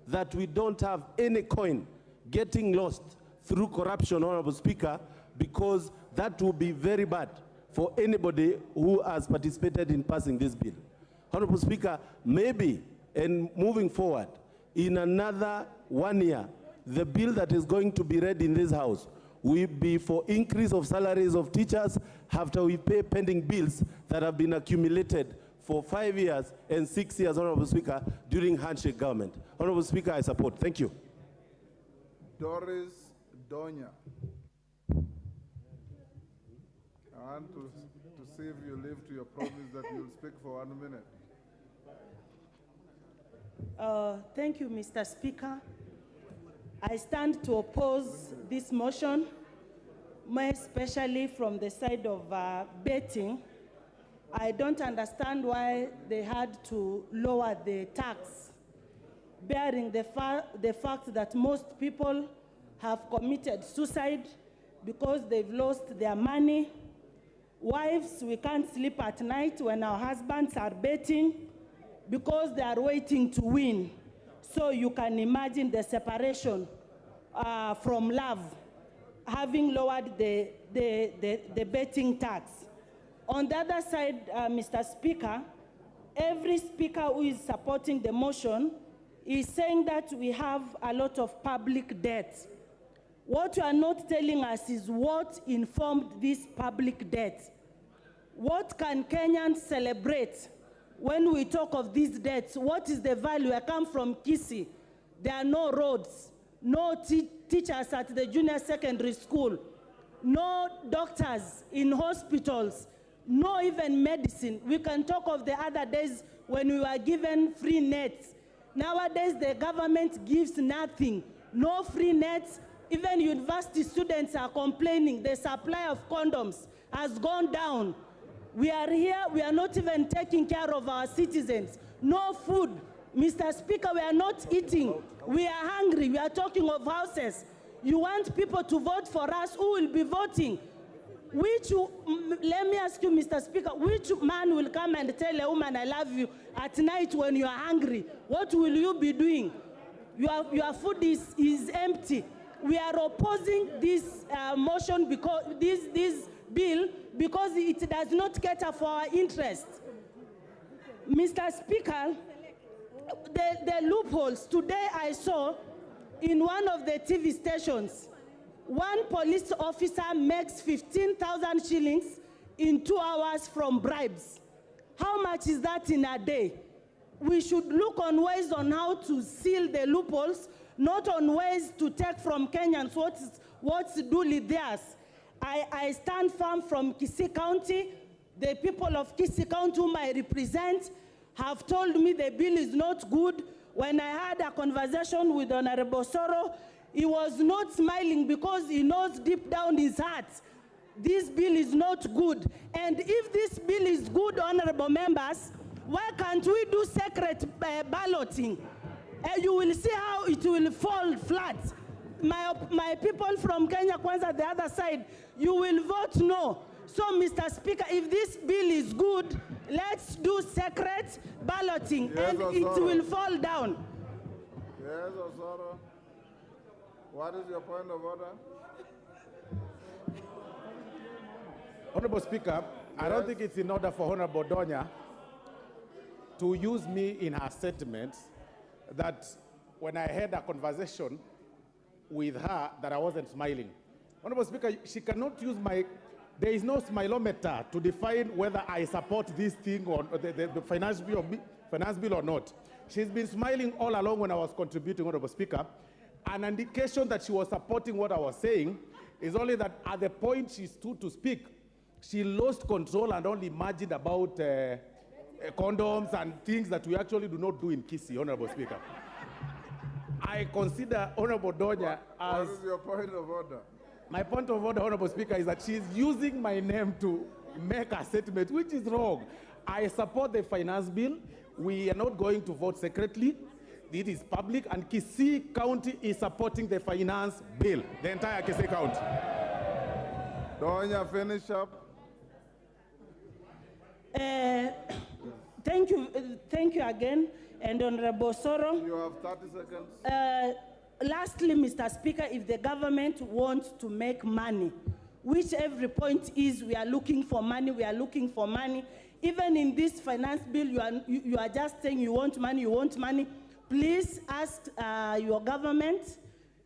that we don't have any coin getting lost through corruption, Honorable Speaker, because that will be very bad for anybody who has participated in passing this bill. Honorable Speaker, maybe, and moving forward, in another 1 year, the bill that is going to be read in this House will be for increase of salaries of teachers after we pay pending bills that have been accumulated for 5 years and 6 years, Honorable Speaker, during handshake government. Honorable Speaker, I support. Thank you. Doris Donya. I want to see if you live to your promise that you'll speak for 1 minute. Thank you, Mr. Speaker. I stand to oppose this motion, more especially from the side of betting. I don't understand why they had to lower the tax, bearing the fact that most people have committed suicide because they've lost their money. Wives, we can't sleep at night when our husbands are betting because they are waiting to win. So you can imagine the separation from love, having lowered the betting tax. On the other side, Mr. Speaker, every speaker who is supporting the motion is saying that we have a lot of public debt. What you are not telling us is what informed this public debt. What can Kenyans celebrate when we talk of these debts? What is the value? I come from Kisii. There are no roads, no teachers at the junior secondary school, no doctors in hospitals, no even medicine. We can talk of the other days when we were given free nets. Nowadays, the government gives nothing, no free nets. Even university students are complaining the supply of condoms has gone down. We are here, we are not even taking care of our citizens. No food. Mr. Speaker, we are not eating. We are hungry. We are talking of houses. You want people to vote for us. Who will be voting? Let me ask you, Mr. Speaker, which man will come and tell a woman, I love you, at night when you are hungry? What will you be doing? Your food is empty. We are opposing this motion, because this bill, because it does not cater for our interest. Mr. Speaker, the loopholes. Today I saw in one of the TV stations, one police officer makes 15,000 shillings in 2 hours from bribes. How much is that in a day? We should look on ways on how to seal the loopholes, not on ways to take from Kenyans what's duly theirs. I stand firm from Kisii County. The people of Kisii County whom I represent have told me the bill is not good. When I had a conversation with Honorable Soro, he was not smiling because he knows deep down his heart this bill is not good. And if this bill is good, honorable members, why can't we do secret balloting? You will see how it will fall flat. My people from Kenya Kwanza, the other side, you will vote no. So, Mr. Speaker, if this bill is good, let's do secret balloting, yes, and Osoro, it will fall down. Yes, Osoro. What is your point of order? Honorable Speaker, I don't think it's in order for Honorable Donya to use me in her statements that when I had a conversation with her that I wasn't smiling. Honorable Speaker, she cannot use there is no smilometer to define whether I support this thing or the finance bill or not. She's been smiling all along when I was contributing, Honorable Speaker. An indication that she was supporting what I was saying is only that at the point she stood to speak, she lost control and only imagined about condoms and things that we actually do not do in Kisii, Honorable Speaker. I consider Honorable Donya as... What is your point of order? My point of order, Honorable Speaker, is that she's using my name to make a statement, which is wrong. I support the finance bill. We are not going to vote secretly. It is public, and Kisii County is supporting the finance bill, the entire Kisii County. Donya, finish up. Thank you again, and Honorable Soro. You have 30 seconds. Lastly, Mr. Speaker, if the government wants to make money, which every point is we are looking for money, we are looking for money. Even in this finance bill, you are just saying you want money. Please ask your government,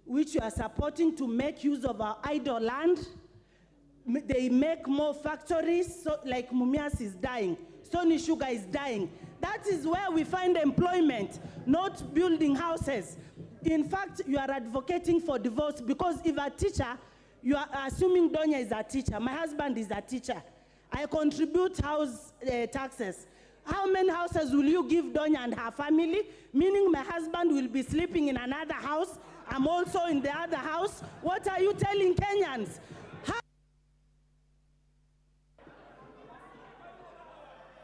which you are supporting, to make use of our idle land. They make more factories, so like Mumias is dying, Stony Sugar is dying. That is where we find employment, not building houses. In fact, you are advocating for divorce because if a teacher, you are assuming Donya is a teacher. My husband is a teacher. I contribute house taxes. How many houses will you give Donya and her family? Meaning my husband will be sleeping in another house. I'm also in the other house. What are you telling Kenyans?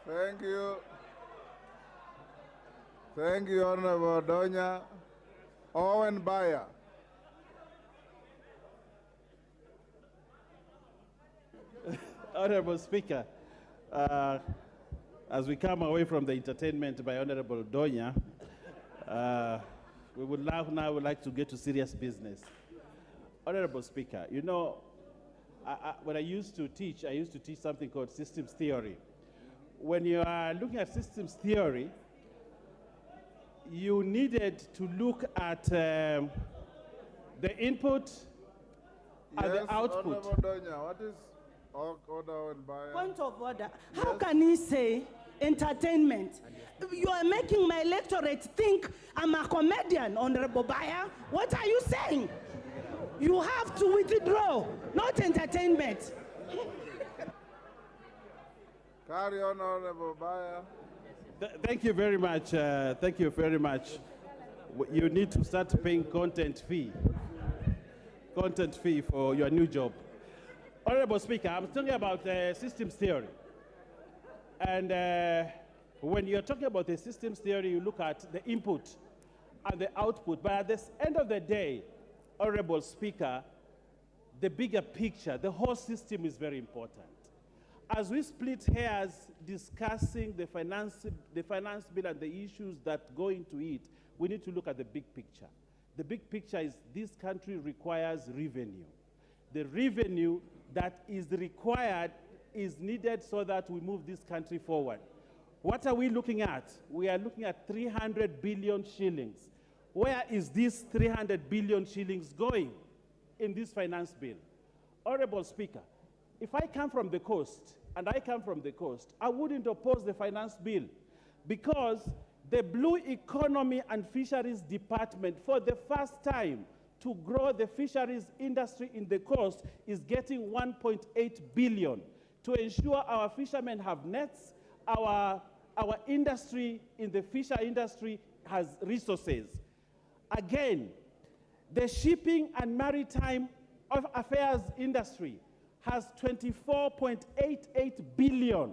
Thank you. Thank you, Honorable Donya. Owen Bayer. Honorable Speaker, as we come away from the entertainment by Honorable Donya, we would now like to get to serious business. Honorable Speaker, you know, when I used to teach something called systems theory. When you are looking at systems theory, you needed to look at the input and the output. Honorable Donya, what is order and Bayer? Point of order. How can he say entertainment? You are making my electorate think I'm a comedian, Honorable Bayer. What are you saying? You have to withdraw, not entertainment. Carry on, Honorable Bayer. Thank you very much. Thank you very much. You need to start paying content fee for your new job. Honorable Speaker, I'm talking about systems theory. And when you're talking about the systems theory, you look at the input and the output. But at the end of the day, Honorable Speaker, the bigger picture, the whole system is very important. As we split hairs discussing the finance bill and the issues that go into it, we need to look at the big picture. The big picture is this country requires revenue. The revenue that is required is needed so that we move this country forward. What are we looking at? We are looking at 300 billion shillings. Where is this 300 billion shillings going in this finance bill? Honorable Speaker, if I come from the coast, and I come from the coast, I wouldn't oppose the finance bill because the Blue Economy and Fisheries Department, for the first time, to grow the fisheries industry in the coast is getting 1.8 billion to ensure our fishermen have nets, our industry in the fisher industry has resources. Again, the shipping and maritime affairs industry has 24.88 billion,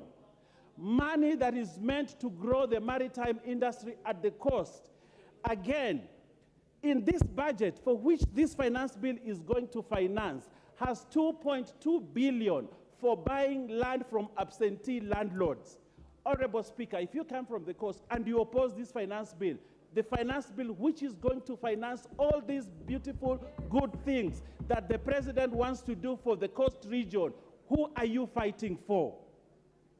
money that is meant to grow the maritime industry at the coast. Again, in this budget, for which this finance bill is going to finance, has 2.2 billion for buying land from absentee landlords. Honorable Speaker, if you come from the coast and you oppose this finance bill, the finance bill which is going to finance all these beautiful, good things that the president wants to do for the coast region, who are you fighting for?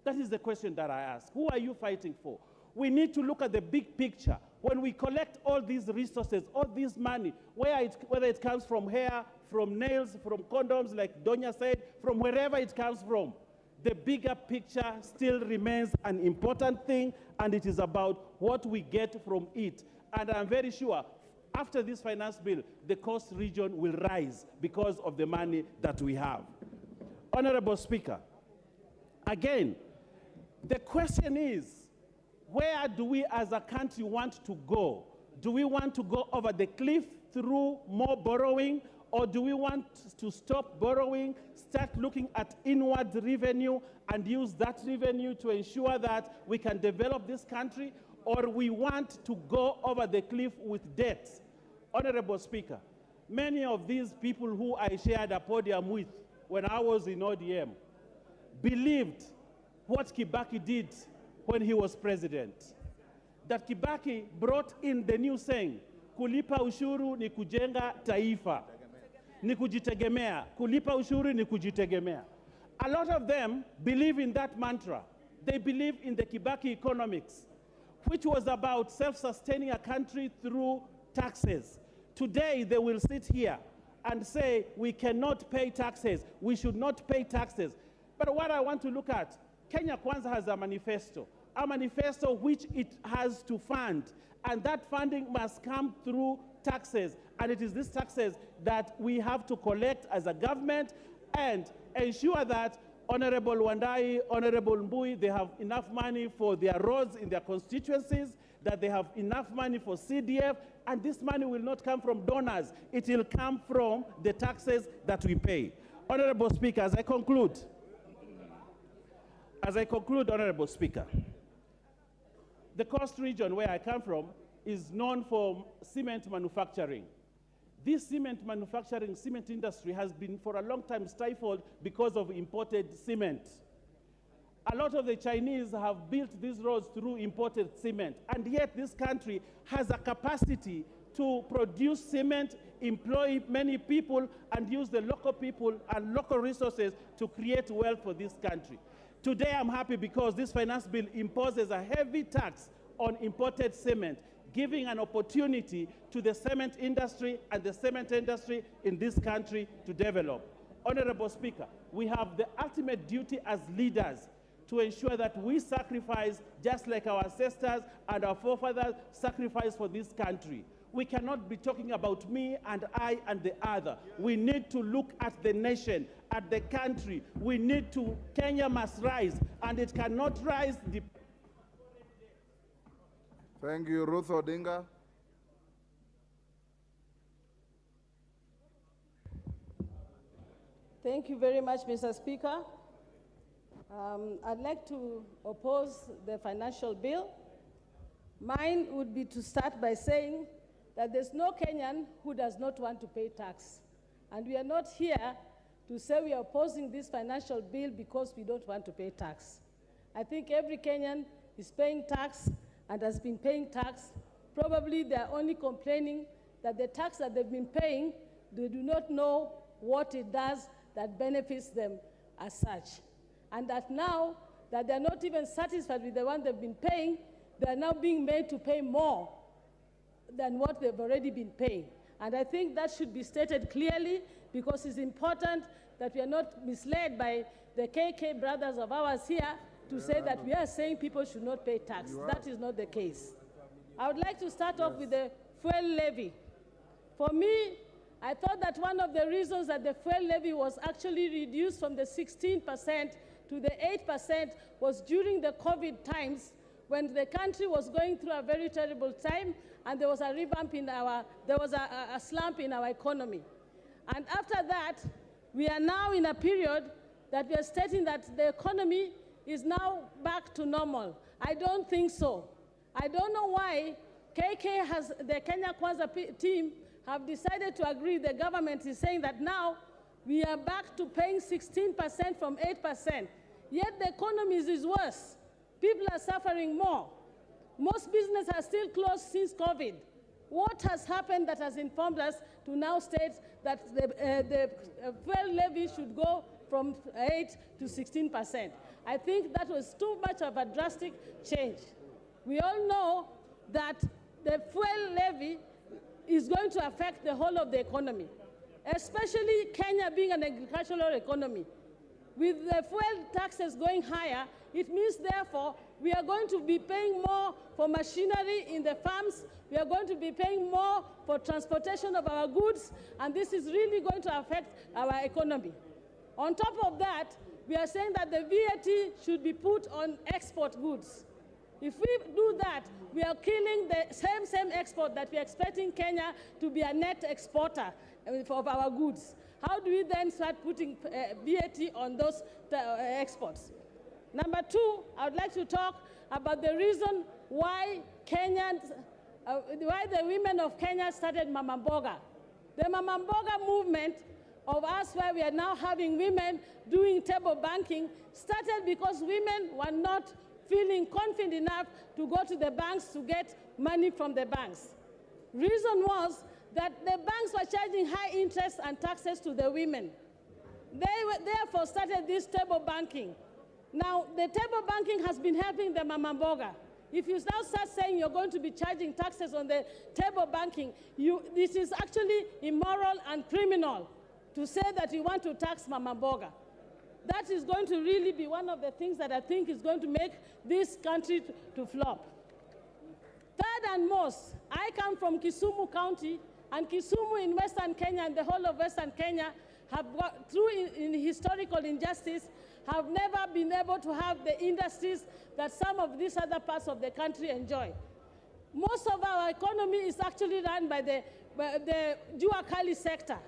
That is the question that I ask. Who are you fighting for? We need to look at the big picture. When we collect all these resources, all this money, whether it comes from hair, from nails, from condoms, like Donya said, from wherever it comes from, the bigger picture still remains an important thing, and it is about what we get from it. And I'm very sure after this finance bill, the coast region will rise because of the money that we have. Honorable Speaker, again, the question is, where do we as a country want to go? Do we want to go over the cliff through more borrowing, or do we want to stop borrowing, start looking at inward revenue and use that revenue to ensure that we can develop this country, or we want to go over the cliff with debt? Honorable Speaker, many of these people who I shared a podium with when I was in ODM believed what Kibaki did when he was president. That Kibaki brought in the new saying, kulipa ushuru ni kujenga taifa, ni kujitegemea, kulipa ushuru ni kujitegemea. A lot of them believe in that mantra. They believe in the Kibaki economics, which was about self-sustaining a country through taxes. Today, they will sit here and say, we cannot pay taxes, we should not pay taxes. But what I want to look at, Kenya Kwanza has a manifesto which it has to fund, and that funding must come through taxes, and it is these taxes that we have to collect as a government and ensure that Honorable Wandai, Honorable Mbui, they have enough money for their roads in their constituencies, that they have enough money for CDF, and this money will not come from donors. It will come from the taxes that we pay. Honorable Speaker, as I conclude, Honorable Speaker, the coast region where I come from is known for cement manufacturing. This cement industry has been for a long time stifled because of imported cement. A lot of the Chinese have built these roads through imported cement, and yet this country has a capacity to produce cement, employ many people, and use the local people and local resources to create wealth for this country. Today I'm happy because this finance bill imposes a heavy tax on imported cement, giving an opportunity to the cement industry and the cement industry in this country to develop. Honorable Speaker, we have the ultimate duty as leaders to ensure that we sacrifice just like our ancestors and our forefathers sacrificed for this country. We cannot be talking about me and I and the other. We need to look at the nation, at the country. Kenya must rise, and it cannot rise. Thank you, Ruth Odinga. Thank you very much, Mr. Speaker. I'd like to oppose the financial bill. Mine would be to start by saying that there's no Kenyan who does not want to pay tax. And we are not here to say we are opposing this financial bill because we don't want to pay tax. I think every Kenyan is paying tax and has been paying tax. Probably they are only complaining that the tax that they've been paying, they do not know what it does that benefits them as such. And that now that they're not even satisfied with the one they've been paying, they're now being made to pay more than what they've already been paying. And I think that should be stated clearly, because it's important that we are not misled by the KK brothers of ours here to say that we are saying people should not pay tax. That is not the case. I would like to start off with the fuel levy. For me, I thought that one of the reasons that the fuel levy was actually reduced from the 16% to the 8% was during the COVID times, when the country was going through a very terrible time, and there was a revamp in a slump in our economy. And after that, we are now in a period that we are stating that the economy is now back to normal. I don't think so. I don't know why the Kenya Kwanza team have decided to agree. The government is saying that now we are back to paying 16% from 8%. Yet the economy is worse. People are suffering more. Most businesses are still closed since COVID. What has happened that has informed us to now state that the fuel levy should go from 8 to 16%. I think that was too much of a drastic change. We all know that the fuel levy is going to affect the whole of the economy, especially Kenya being an agricultural economy. With the fuel taxes going higher, it means, therefore, we are going to be paying more for machinery in the farms, we are going to be paying more for transportation of our goods, and this is really going to affect our economy. On top of that, we are saying that the VAT should be put on export goods. If we do that, we are killing the same export that we are expecting Kenya to be a net exporter of our goods. How do we then start putting VAT on those exports? Number two, I would like to talk about the reason why why the women of Kenya started Mama Mboga. The Mama Mboga movement of us, where we are now having women doing table banking, started because women were not feeling confident enough to go to the banks to get money from the banks. Reason was that the banks were charging high interest and taxes to the women. They therefore started this table banking. Now, the table banking has been helping the Mama Mboga. If you now start saying you're going to be charging taxes on the table banking, this is actually immoral and criminal to say that you want to tax Mama Mboga. That is going to really be one of the things that I think is going to make this country to flop. Third and most, I come from Kisumu County, and Kisumu in Western Kenya and the whole of Western Kenya have, through in historical injustice, have never been able to have the industries that some of these other parts of the country enjoy. Most of our economy is actually run by the Jua Kali sector.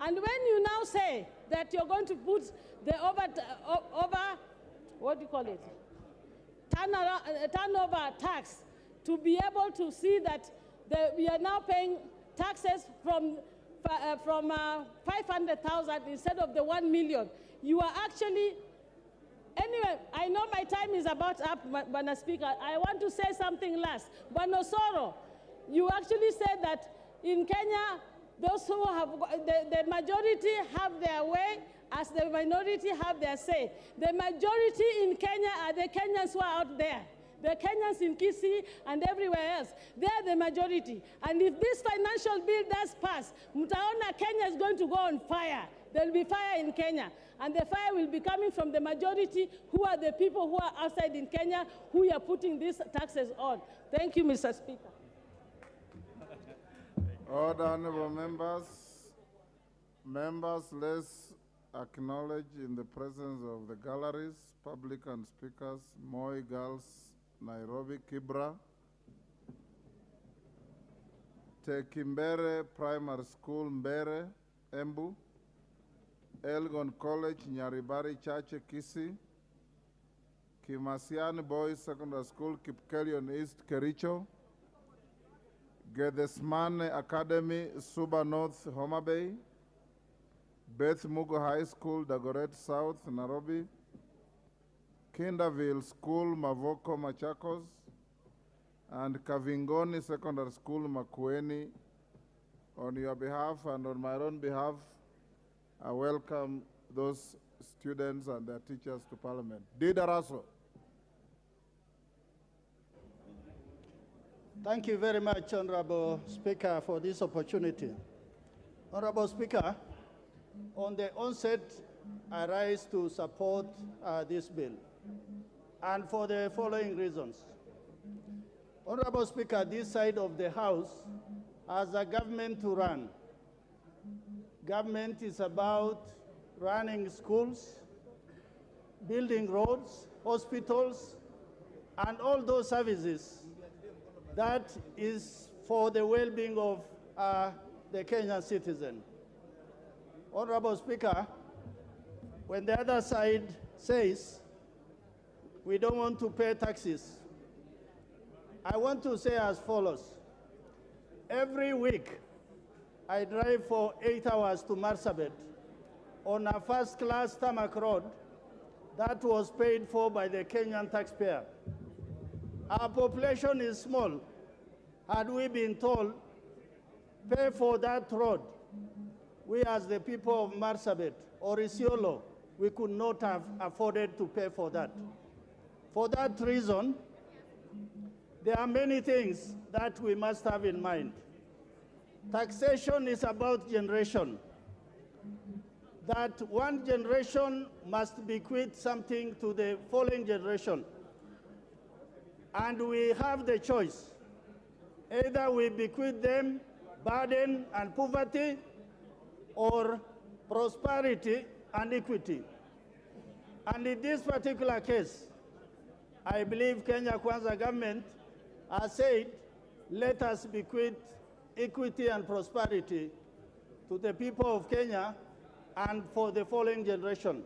And when you now say that you're going to put the turnover tax to be able to see that we are now paying taxes from 500,000 instead of the 1 million, you are actually, anyway, I know my time is about up, Bwana Speaker. I want to say something last. Bwana Osoro, you actually said that in Kenya, those who have, the majority have their way as the minority have their say. The majority in Kenya are the Kenyans who are out there. The Kenyans in Kisii and everywhere else, they are the majority. And if this financial bill does pass, mtaona Kenya is going to go on fire. There will be fire in Kenya. And the fire will be coming from the majority, who are the people who are outside in Kenya, who are putting these taxes on. Thank you, Mr. Speaker. Order, honorable members. Members, let's acknowledge in the presence of the galleries, public and speakers, Moi Girls, Nairobi, Kibra, Tekimbere Primary School, Mbere, Embu, Elgon College, Nyaribari Chache, Kisii, Kimasiani Boys Secondary School, Kipkelion East, Kericho, Gedesmane Academy, Suba North, Homa Bay, Beth Mugo High School, Dagoret South, Nairobi, Kinderville School, Mavoko, Machakos, and Kavingoni Secondary School, Makueni. On your behalf and on my own behalf, I welcome those students and their teachers to Parliament. Didaraso. Thank you very much, Honorable Speaker, for this opportunity. Honorable Speaker, on the onset, I rise to support this bill, and for the following reasons. Honorable Speaker, this side of the House has a government to run. Government is about running schools, building roads, hospitals, and all those services that is for the well-being of the Kenyan citizen. Honorable Speaker, when the other side says we don't want to pay taxes, I want to say as follows. Every week, I drive for 8 hours to Marsabit on a first-class tarmac road that was paid for by the Kenyan taxpayer. Our population is small. Had we been told, pay for that road, we as the people of Marsabit or Isiolo we could not have afforded to pay for that. For that reason, there are many things that we must have in mind. Taxation is about generation. That one generation must bequeath something to the following generation. And we have the choice. Either we bequeath them burden and poverty, or prosperity and equity. And in this particular case, I believe Kenya Kwanza government has said, let us bequeath equity and prosperity to the people of Kenya and for the following generation.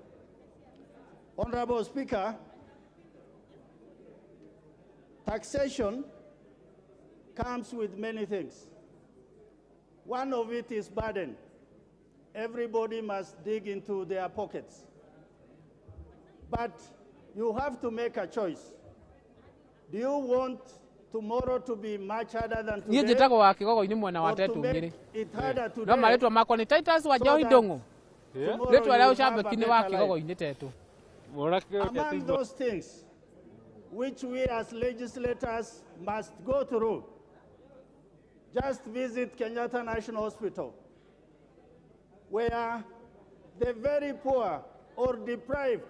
Honorable Speaker, taxation comes with many things. One of it is burden. Everybody must dig into their pockets. But you have to make a choice. Do you want tomorrow to be much harder than today? Niĩ njĩtagwo wa Kigogo-inĩ mwena wa Tetu Ngiri. No marĩtwa makwa nĩ Titus wa Njohi Ndung'u. Rĩtwa rĩa ũcambeki wa Kigogo-inĩ Tetu. Among those things which we as legislators must go through, just visit Kenyatta National Hospital, where the very poor or deprived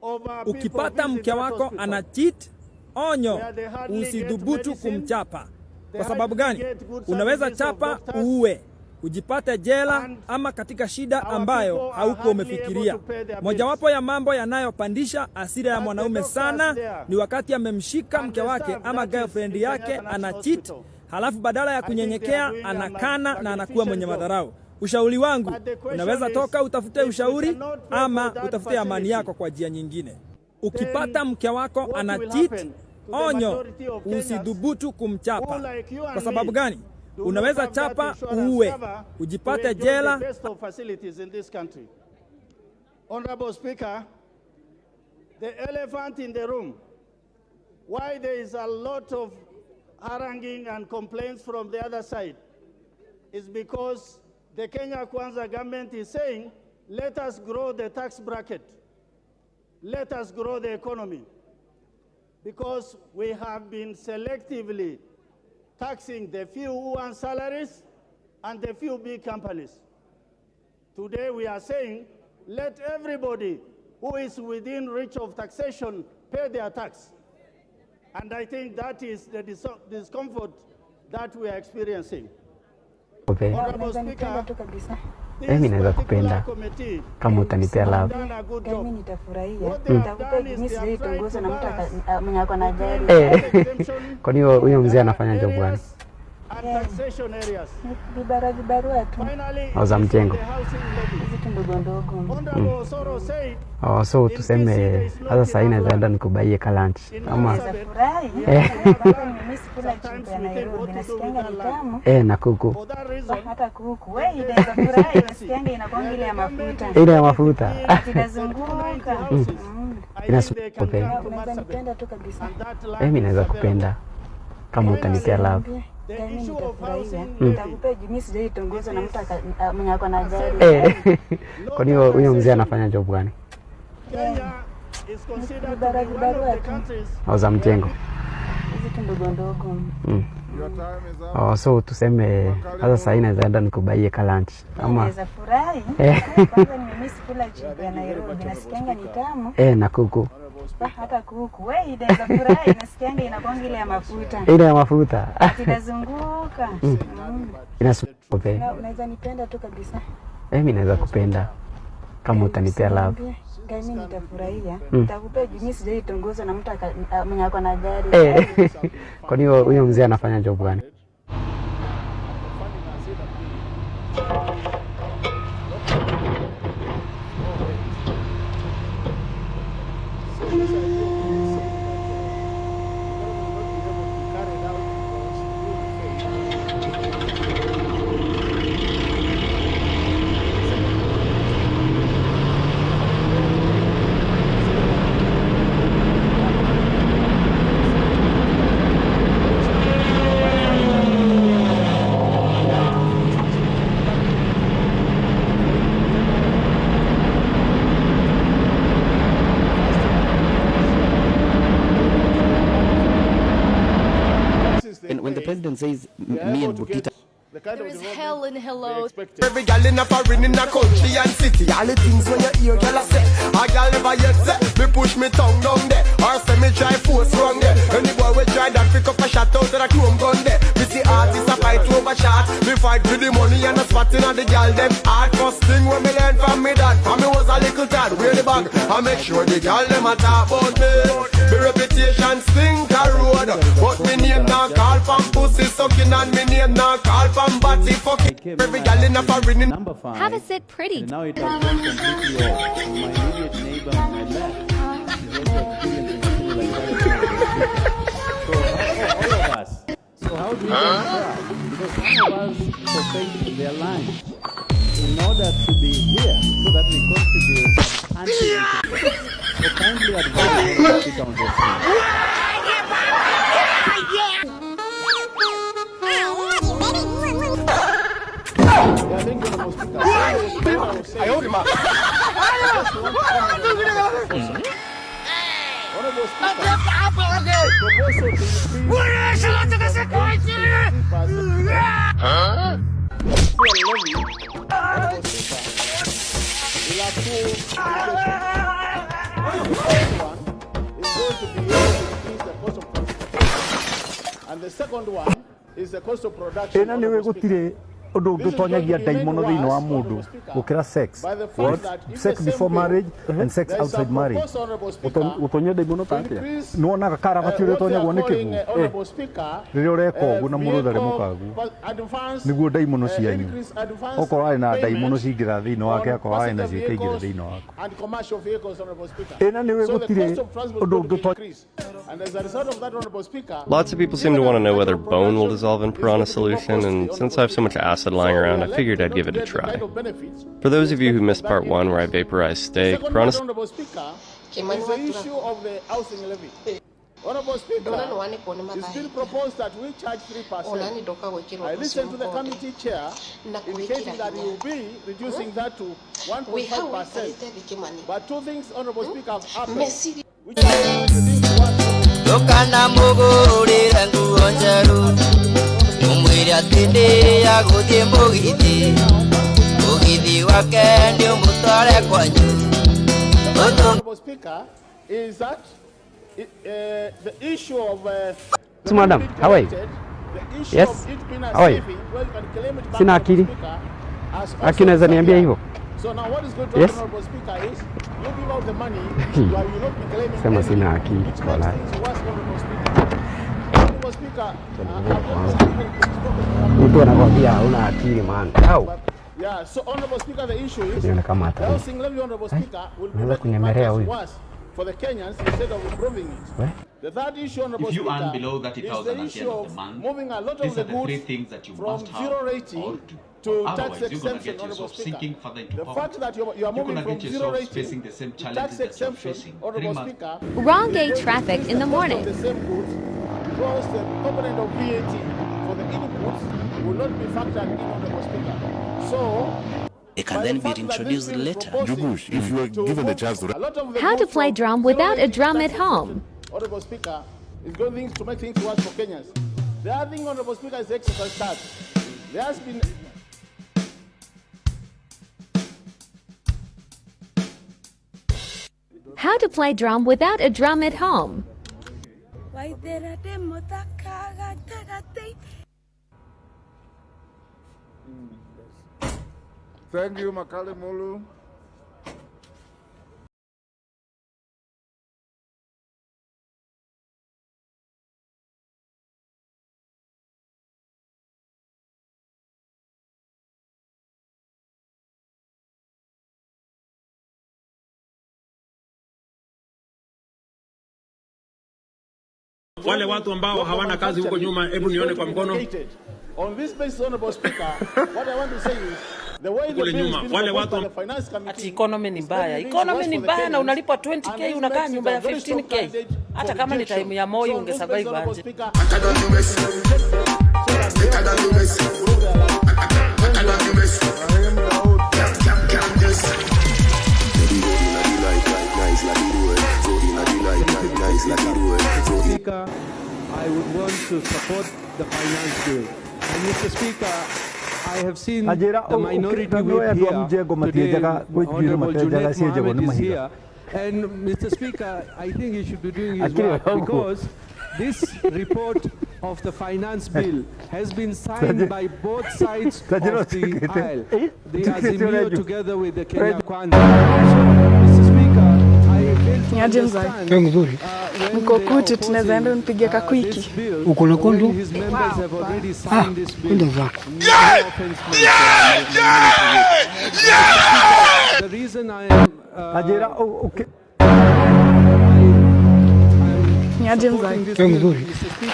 of our people ukipata mke wako ana cheat, onyo, usidhubutu kumchapa. Kwa sababu gani? Unaweza chapa uue, ujipate jela ama katika shida ambayo hauko umefikiria. Mojawapo ya mambo yanayopandisha hasira ya mwanaume sana ni wakati amemshika mke wake ama girlfriend yake ana cheat, halafu badala ya kunyenyekea anakana na anakuwa mwenye madharau. Ushauri wangu, unaweza toka utafute ushauri ama utafute amani yako kwa njia nyingine. Ukipata mke wako ana cheat, onyo, usidhubutu kumchapa. Kwa sababu gani? Unaweza chapa uue, ujipate jela. Honorable Speaker, the elephant in the room, why there is a lot of haranguing and complaints from the other side, is because the Kenya Kwanza government is saying, let us grow the tax bracket. Let us grow the economy. Because we have been selectively taxing the few who earn salaries and the few big companies. Today we are saying, let everybody who is within reach of taxation pay their tax. And I think that is the discomfort that we are experiencing. Okay. Mimi naweza kupenda kama utanipea love. Mimi nitafurahia. Nitakupea mimi sijaitongozwa na mtu mwenye ako na gari. Kwa hiyo huyo mzee anafanya job gani? Vibarua tu. Auza mjengo. Vitu ndogo ndogo. So tuseme hata saa hii naweza nikubaie ka lunch ama nitafurahi. Mimi sikula chimbo ya Nairobi nasikianga ni tamu. Na kuku. Hata kuku. Wewe inaweza furahi nasikianga inakuanga ile ya mafuta. Ile ya mafuta. Inazunguka. Inasukute. Unaweza nipenda tu kabisa. Mimi naweza kupenda kama utanipea love. Mimi nitafurahia. Nitakupea mimi sijaitongozwa na mtu mwenye ako na gari. Kwa hiyo huyo mzee anafanya job gani? Vibarua tu. Auza mjengo. Vitu ndogo ndogo. So tuseme hata saa hii naweza nikubaie ka lunch ama unaweza furahi. Kwanza mimi sikula chimbo ya Nairobi nasikianga ni tamu. Na kuku. Hata kuku. Wewe inaweza furahi nasikianga inakuanga ile ya mafuta. Ile ya mafuta. Inazunguka. Inasukute. Unaweza nipenda tu kabisa. Mimi naweza kupenda kama utanipea love. Mimi nitafurahia. Nitakupea mimi sijaitongozwa na mtu mwenye ako na gari. Kwa hiyo huyo mzee anafanya job gani? says me and Butita. There is hell in hello. Every girl in a foreign in a country and city. All the things when you hear girl say, a girl never yet say, me push me tongue down there, or say me try force wrong there. Any boy we try that pick up a shot out of a chrome gun there. Me see artists a fight over shots. Me fight for the money and a spotting on the girl them hard. First thing when me learn from me dad, from me was a little tad, wear the bag. I make sure the girl them a talk about me. Me reputation stink a road, but me name not call from pussy sucking and me name not call from body fucking. Every girl in a foreign in. Number 5. Have a sit pretty. And now it has gone completely off. So my immediate neighbor on my left is also experiencing something like that. So all of us. So how do we get that? Because some of us forsake their lives in order to be here so that we contribute so kindly advise us to sit on this thing. I hold him up. And the second one is the cost of production. Undu ungitonyagia daimono thiini wa mundu gukira sex. What? Sex before marriage and sex outside marriage. Utonya daimono tatia. Nuonaga kara gatire tonyagwo ni kigu. Riria ureka ugu na muruthare mukagu. Niguo daimono cianyu. Oko ari na daimono cingira thiini wake ako ari na ciikaingira thiini wako. Ina niwe gutire undu ungitonyagia. Lots of people seem to want to know whether bone will dissolve in piranha solution, and since I have so much acid lying around, I figured I'd give it a try. For those of you who missed part 1 where I vaporized steak, piranha... Is the issue of the housing levy. Honorable Speaker, it's been proposed that we charge 3%. I listened to the committee chair indicating that we will be reducing that to 1.5%. But two things, Honorable Speaker, have happened. Which Tukana mugurira nguo njeru umwire atindi ya guthie mugithi wake ni umutware kwanyu. Honorable Speaker, is that the issue of Madam, how are you? Yes. How are you? Sina akili. Akili naweza niambia hivyo? So now what is going to happen, Honorable Speaker, is you give out the money, you will not be claiming sema sina akili wala. Honorable Speaker, mtu anakwambia hauna akili man. Yeah, so Honorable Speaker, the issue is the housing levy, Honorable Speaker, will be making matters worse for the Kenyans instead of improving it. The third issue, Honorable Speaker, earn below 30,000 is the issue of moving a lot of the goods from zero rating to tax exemption, Honorable Speaker. The fact that you are moving from zero rating to tax exemption, Honorable Speaker, wrong gate traffic in the morning. The same goods, because the component of VAT for the inputs will not be factored in, Honorable Speaker. So it can then be introduced later. Jugush, if you are given the chance to... How to play drum without a drum at home. Honorable Speaker, is going to make things worse for Kenyans. The other thing, Honorable Speaker, is the exercise tax. There has been... How to play drum without a drum at home. Thank you, Makale Mulu. Wale watu ambao hawana kazi huko nyuma, hebu nione kwa mkono. On this basis, Honorable Speaker, what I want to say is the way the bill is being proposed by the finance committee. Ati economy ni mbaya. Economy ni mbaya na unalipwa 20k unakaa nyumba ya 15k. Hata kama ni time ya Moi ungesurvive aje. Speaker, I would want to support the finance bill. And Mr. Speaker, I have seen the minority whip here today. Honorable Junet Mohammed is here. And Mr. Speaker, I think he should be doing his work because this report of the finance bill has been signed by both sides of the aisle. The Azimio together with the Kenya Kwanza. So, Mr. Speaker, I fail to understand Mkokuti tunazaenda nipige kakwiki. Uko na kondo? His members have already signed this bill. The reason I am Niaje mzee? Mzuri.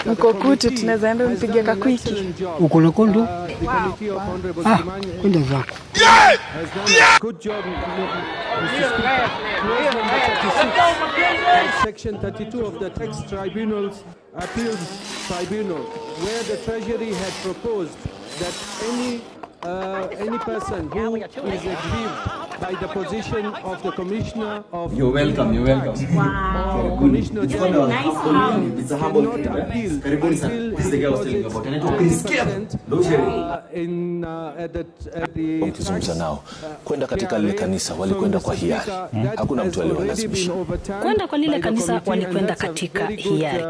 Mkokuti tunazaenda nipige kakwiki. Uko na kondo? Kwenda zako. Good job, Section 32 of the Tax Tribunals Appeals Tribunal, where the Treasury had proposed that any person who is aggrieved by the position of the Commissioner of... You're welcome. Wow. Commissioner General it's a humble cannot appeal This is the guy I was telling you about. Ukizungumza nao kwenda katika lile kanisa walikwenda kwa hiari, hakuna mtu aliyewalazimisha kwenda kwa lile kanisa, walikwenda katika hiari.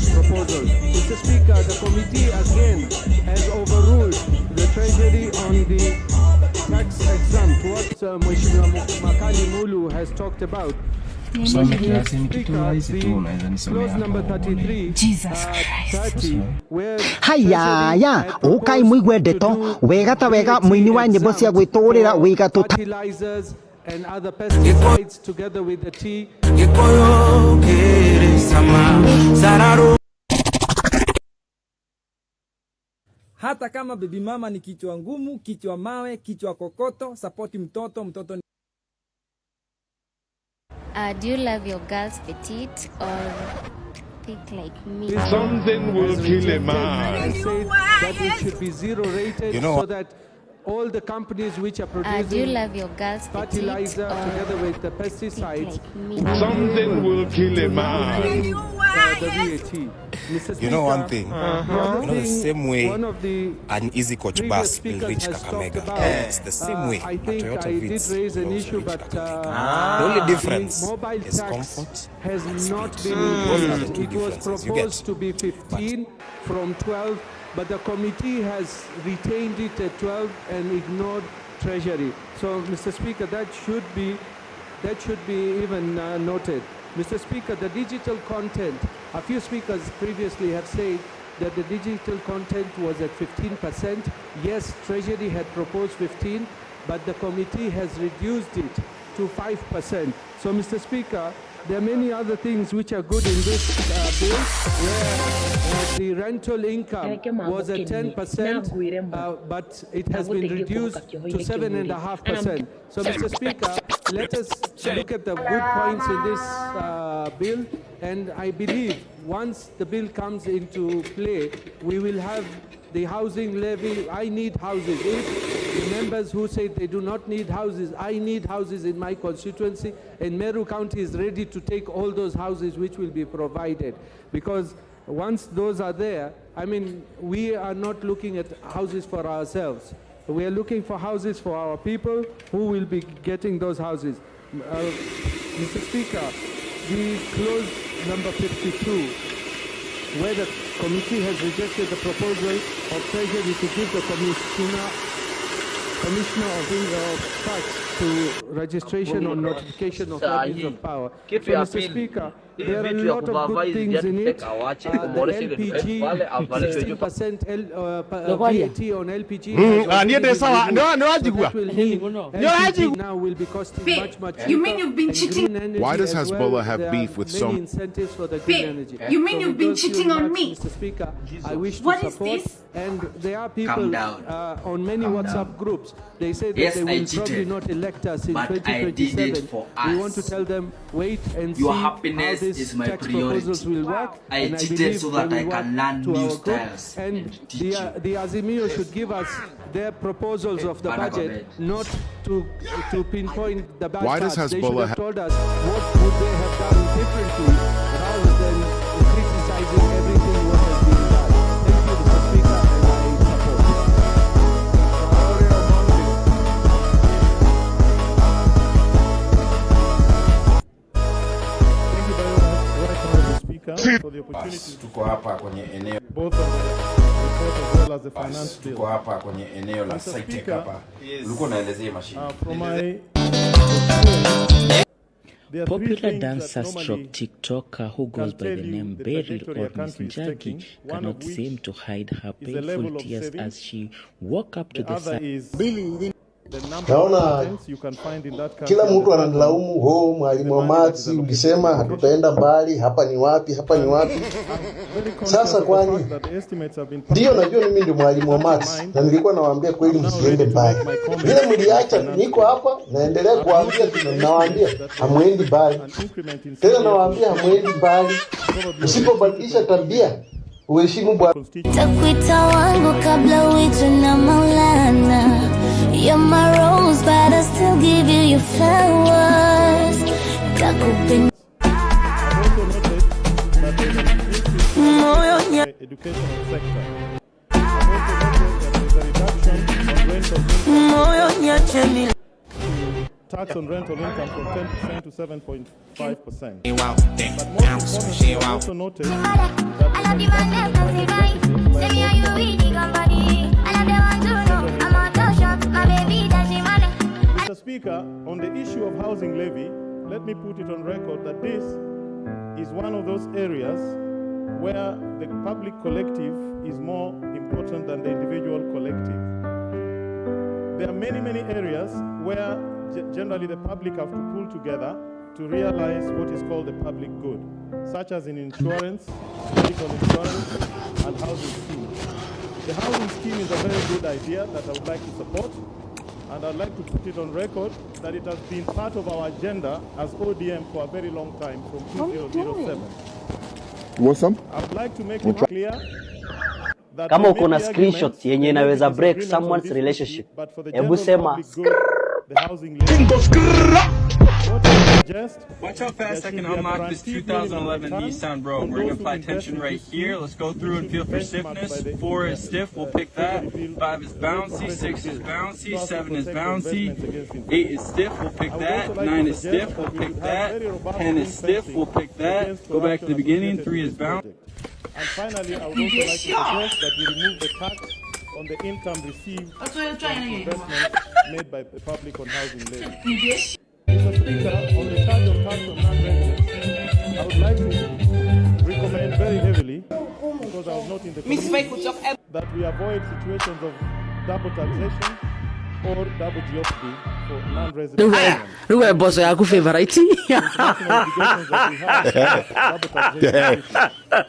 Mr. Speaker, the committee again has overruled the Treasury on the tax exempt, what Mheshimiwa Makani Mulu has talked about. Clause number 33, Jesus Christ. Haya ukai mwigwe ndeto wega ta wega muini wa nyimbo cia gwiturira wiga fertilizers and other pesticides together with the tea. Hata kama baby mama ni kichwa ngumu, kichwa mawe, kichwa kokoto, support mtoto. Do you love your girls petite or thick like me? Something will kill a man. That it should be zero rated, so that all the companies which are producing do you love your girls fertilizer together with the pesticides, like something will kill a man. The VAT. You know one thing, the same way an easy coach bus will reach Kakamega. It's the same way I think I did raise an issue, but the only difference mobile is tax comfort has not been increased. It was proposed to be 15 from 12, but the committee has retained it at 12 and ignored Treasury. So, Mr. Speaker, that should be even noted. Mr. Speaker, the digital content, a few speakers previously have said that the digital content was at 15%. Yes, Treasury had proposed 15, but the committee has reduced it to 5%. So, Mr. Speaker, there are many other things which are good in this bill, where the rental income was at 10%, but it has been reduced to 7.5%. So, Mr. Speaker, let us look at the good points in this bill, and I believe once the bill comes into play, we will have the housing levy. I need houses. If the members who say they do not need houses, I need houses in my constituency, and Meru County is ready to take all those houses which will be provided. Because once those are there, I mean, we are not looking at houses for ourselves. We are looking for houses for our people who will be getting those houses. Mr. Speaker, the clause number 52, where the committee has rejected the proposal of Treasury to give the Commissioner of Tax to registration or notification of bodies of power. So, Mr. Speaker, there are a lot of good things in it. The LPG, 16% VAT on LPG now will be costing much cheaper. You mean you've been cheating? Why does Hezbollah have beef with some incentives for the green energy? You mean you've been cheating on me? Mr. Speaker, I wish to What support. is this? And there are people on many WhatsApp groups. They say that Yes, they I will cheated, probably not elect us in but I 2027. did it for We us. want to tell them, wait and Your see happiness how this is my tax priority. proposals will work. I and cheated believe so that they I will can work learn to new our good. styles And the Azimio should give us their proposals of the budget, not to pinpoint the bad Why does parts. They should Hezbollah have told us what would they have done differently rather than criticizing everything what has been done. Thank you, Mr. opportunities. Tuko hapa kwenye eneo. Both on the report as well as the finance bill. Tuko hapa kwenye eneo la Saitek hapa. Ulikuwa unaelezea mashine. From my Popular dancer stroke TikToker who goes by the name Beryl or Miss Njagi cannot seem to hide her painful tears as she walked up to the side. Naona kila mtu ananilaumu, mwalimu wa maths ulisema hatutaenda mbali, hapa ni wapi, hapa ni wapi. Sasa kwani ndio najua mimi ndio mwalimu wa maths na nilikuwa nawaambia kweli msiende mbali. Bila mliacha niko hapa naendelea kuambia, nawaambia hamwendi mbali. Tena nawaambia hamwendi mbali. Usipobadilisha tabia uheshimu Bwana. Takuita wangu kabla uitwe na Maulana. You're my rose, but I still give you your flowers. Takupenda moyo nya moyo nyacheni. Tax on rental income from 10% to 7.5%. But I also noted Mr. Speaker, on the issue of housing levy, let me put it on record that this is one of those areas where the public collective is more important than the individual collective. There are many, many areas where generally the public have to pull together to realize what is called the public good, such as in insurance, medical insurance, and housing scheme. The housing scheme is a very good idea that I would like to support, and I'd like to put it on record that it has been part of our agenda as ODM for a very long time, from 2007. I would like to make it clear that kama uko na screenshot yenye inaweza break someone's relationship, hebu sema Watch how fast I can unlock this 2011 Nissan Rogue. We're going to apply tension right here. Let's go through and feel for stiffness. 4 is stiff, we'll pick that. 5 is bouncy, 6 is bouncy, 7 is bouncy, 8 is stiff, we'll pick that. 9 is stiff, we'll pick that. 10 is stiff, we'll pick that. Go back to the beginning, 3 is bouncy. And finally, I would also like to suggest that we remove the tax on the income received from investments made by the public on housing levy. Mr. Speaker, on the charge of tax on non-residents, I would like to recommend very heavily, because I was not in the committee, that we avoid situations of double taxation or double jeopardy for non-residents. Ruwe boso yaku favorite.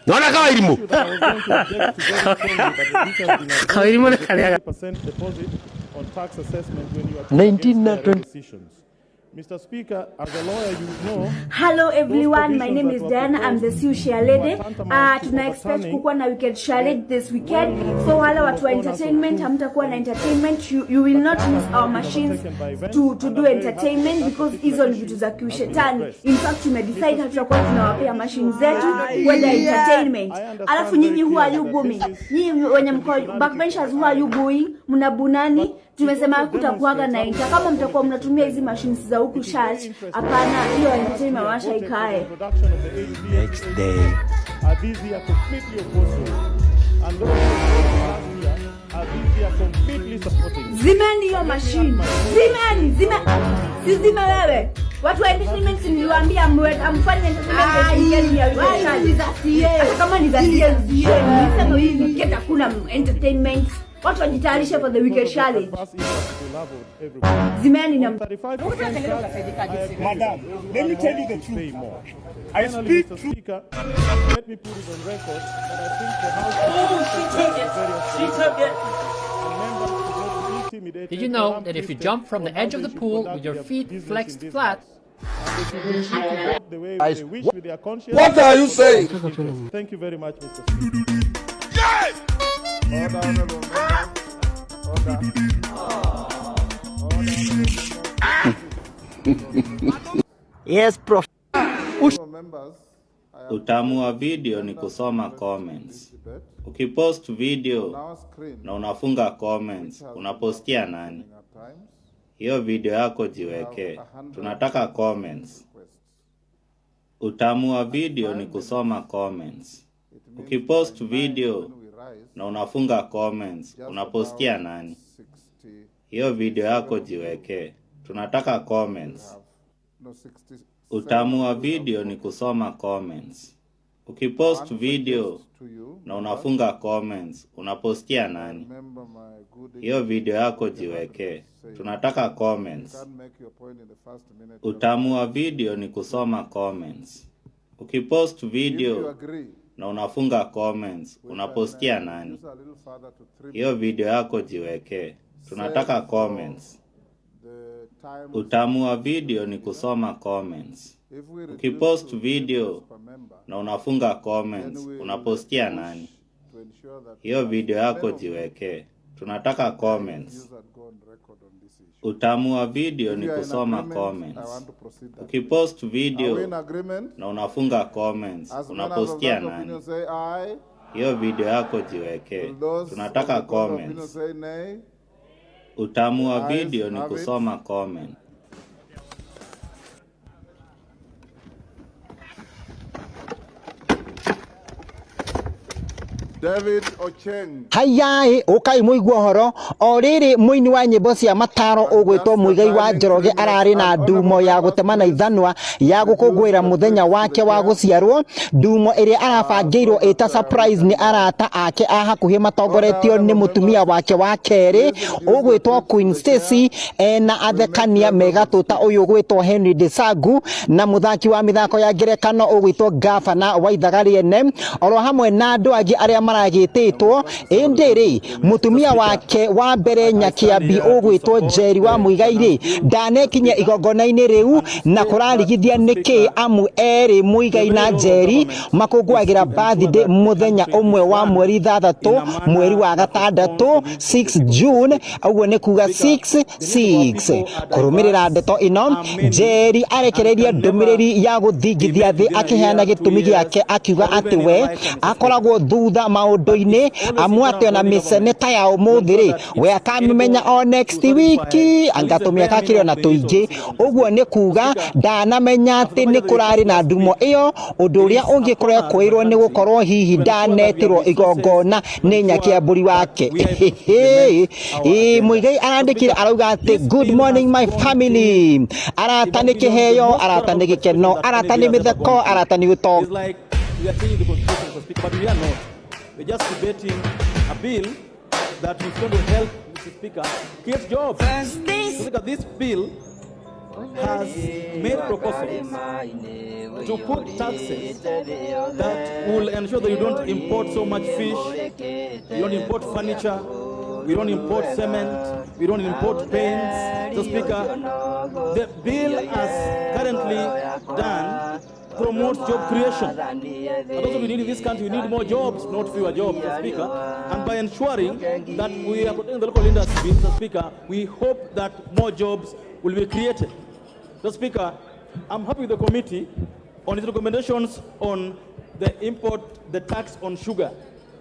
Naona kawa ilimu. Kawa ilimu na kaliaga. 10% deposit on tax assessment when you are 1920 decisions. Mr. Speaker, as a lawyer, you know. Hello everyone, my name is Diana. I'm the CEO Share Lady. Tuna expect kukuwa na weekend challenge this weekend. So wale watu wa entertainment, hamtakuwa na entertainment. You will not use our machines to do entertainment because hizo ni vitu za kiushetani. In fact, tumedecide hatutakuwa tunawapea machines zetu whether entertainment. Alafu nyinyi who are you booming? Nyinyi wenye mko backbenchers who are you going? Mnabunani? Tumesema kutakuaga na inter. Kama mtakuwa mnatumia hizi machines za huku church, hapana, hiyo entertainment washa ikae. Next day. These are completely opposed. And those are completely supporting. Zimeni hiyo machine. Zime wewe. Watu wa entertainment niliwaambia amfanye entertainment ya weekend. Kama ni za nisema hivi keta kuna entertainment. Watu wajitayarishe for the weekend challenge. Zimeni na Madam, let me tell you the truth. I speak to speaker. Let me put it on record that I think the house She took it. Did you know that if you jump from the edge of the pool with your feet flexed flat, what are you saying? Thank you very much, Mr. Speaker. Yes, prof. Utamu wa video ni kusoma comments. Ukipost video na unafunga comments, unapostia nani? Hiyo video yako jiweke. Tunataka comments. Utamu wa video ni kusoma comments. Ukipost video na unafunga comments, unapostia nani? Hiyo video yako jiweke. Tunataka comments. Utamu wa video ni kusoma comments. Ukipost video na unafunga comments, unapostia nani? Hiyo video yako jiweke. Tunataka comments. Utamu wa video ni kusoma comments. Ukipost video na unafunga comments, unapostia nani? Hiyo video yako jiweke. Tunataka comments. Utamu wa video ni kusoma comments. Ukipost video na unafunga comments, unapostia nani? Hiyo video yako jiweke. Tunataka comments. Utamu wa video ni kusoma comments. Ukipost video na unafunga comments, unapostia nani? Hiyo video yako jiweke. Tunataka comments. Utamu wa video ni kusoma comment. David Ocheng. Hayae ukai muigua horo o riri muini wa nyimbo cia mataro ugwitwo Muigai wa Njoroge arari na ndumo ya gutemana ithanwa ya gukungwira muthenya wake wa guciarwo. Ndumo iri arabangirwo eta surprise ni arata ake a hakuhi matongoretio ni mutumia wake wa keri ugwitwo Queen Stacy na athekania megatuta uyu ugwitwo Henry Desagu na muthaki wa mithako ya ngerekano ugwitwo Gavana wa Ithagariene oro hamwe na andu angi aria maragititwo indiri mutumia wake wa mbere Nyakiambi ugwitwo Njeri wa Muigai ri ndanekinya igongona-ini riu na kurarigithia niki amu eri Muigai na Njeri makungwagira birthday muthenya umwe wa mweri 3 mweri wa gatandatu 6 June uguo ni kuga 6 kurumirira ndeto ino Njeri arekereria ndumiriri ya guthingithia thi akiheana gitumi giake akiuga ati we akoragwo thutha maundu-ini amwate na miseneta ya umuthiri we akamimenya o next week angatumia kakire na tuingi uguo ni kuga ndanamenya ati ni kurari na ndumo iyo undu uria ungikorwo kwirwo ni gukorwo hihi ndanetirwo igongona ni Nyakiamburi wake. Muigai arandikire arauga ati good morning my family, arata ni kiheyo, arata ni gikeno, arata ni mitheko, arata ni gutok. We're just debating a bill that is going to help, Mr. Speaker, create jobs. So look at this bill has made proposals to put taxes that will ensure that you don't import so much fish, you don't import furniture, we don't import cement, we don't import paints. So Speaker, the bill as currently done promotes job creation. And also we need in this country, we need more jobs, not fewer jobs, Mr. Speaker. And by ensuring that we are protecting the local industry, Mr. Speaker, we hope that more jobs will be created. Mr. Speaker, I'm happy with the committee on its recommendations on the tax on sugar.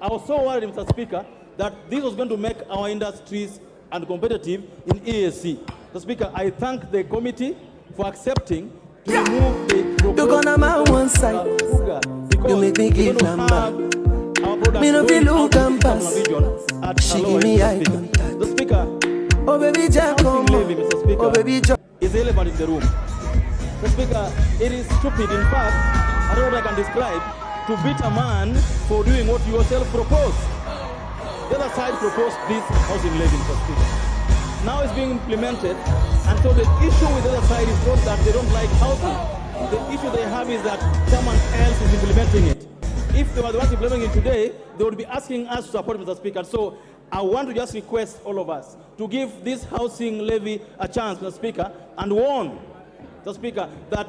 I was so worried, Mr. Speaker, that this was going to make our industries uncompetitive in EAC. Mr. Speaker, I thank the committee for accepting to remove the proposed. You're gonna my one side. You make me give number. Me no feel look and pass. She give me eye contact. The Speaker, oh baby Jack, come Mr. Speaker, oh baby Jack, is the elephant in the room. Mr. Speaker, it is stupid. In fact, I don't know what I can describe to beat a man for doing what you yourself proposed. The other side proposed this housing levy, Mr. Speaker. Now it's being implemented, and so the issue with the other side is not that they don't like housing. The issue they have is that someone else is implementing it. If they were the ones implementing it today, they would be asking us to support Mr. Speaker. So I want to just request all of us to give this housing levy a chance, Mr. Speaker, and warn, Mr. Speaker, that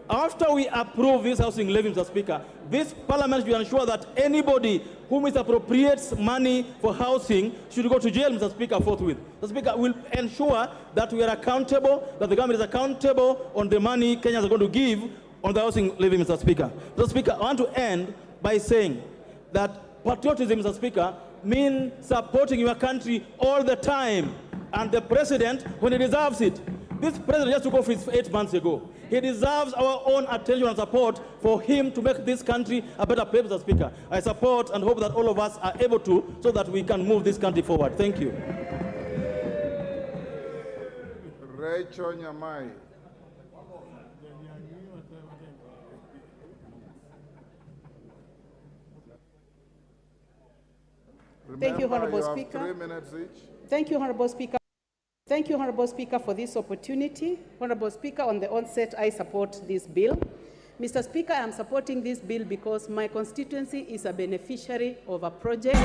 after we approve this housing levy, Mr. Speaker, this parliament should ensure that anybody who misappropriates money for housing should go to jail, Mr. Speaker, forthwith. Mr. Speaker, will ensure that we are accountable, that the government is accountable on the money Kenyans are going to give on the housing levy, Mr. Speaker. Mr. Speaker, I want to end by saying that patriotism, Mr. Speaker, means supporting your country all the time, and the president when he deserves it. This president just took office 8 months ago. He deserves our own attention and support for him to make this country a better place, Mr. Speaker. I support and hope that all of us are able to, so that we can move this country forward. Thank you. Rachel Nyamai. Thank you, Honorable you Speaker. Have 3 minutes each. Thank you, Honorable Speaker. Thank you, Honorable Speaker, for this opportunity. Honorable Speaker, on the onset, I support this bill. Mr. Speaker, I am supporting this bill because my constituency is a beneficiary of a project.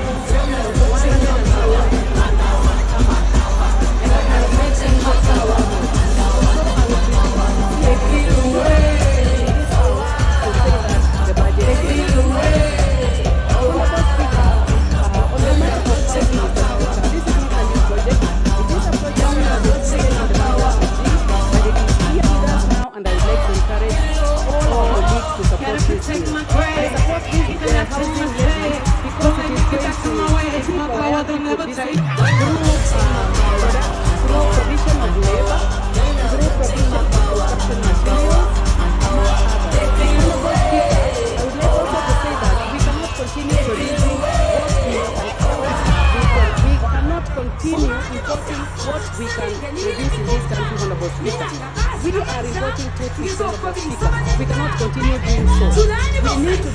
We are importing 2%, we cannot continue doing so. We need to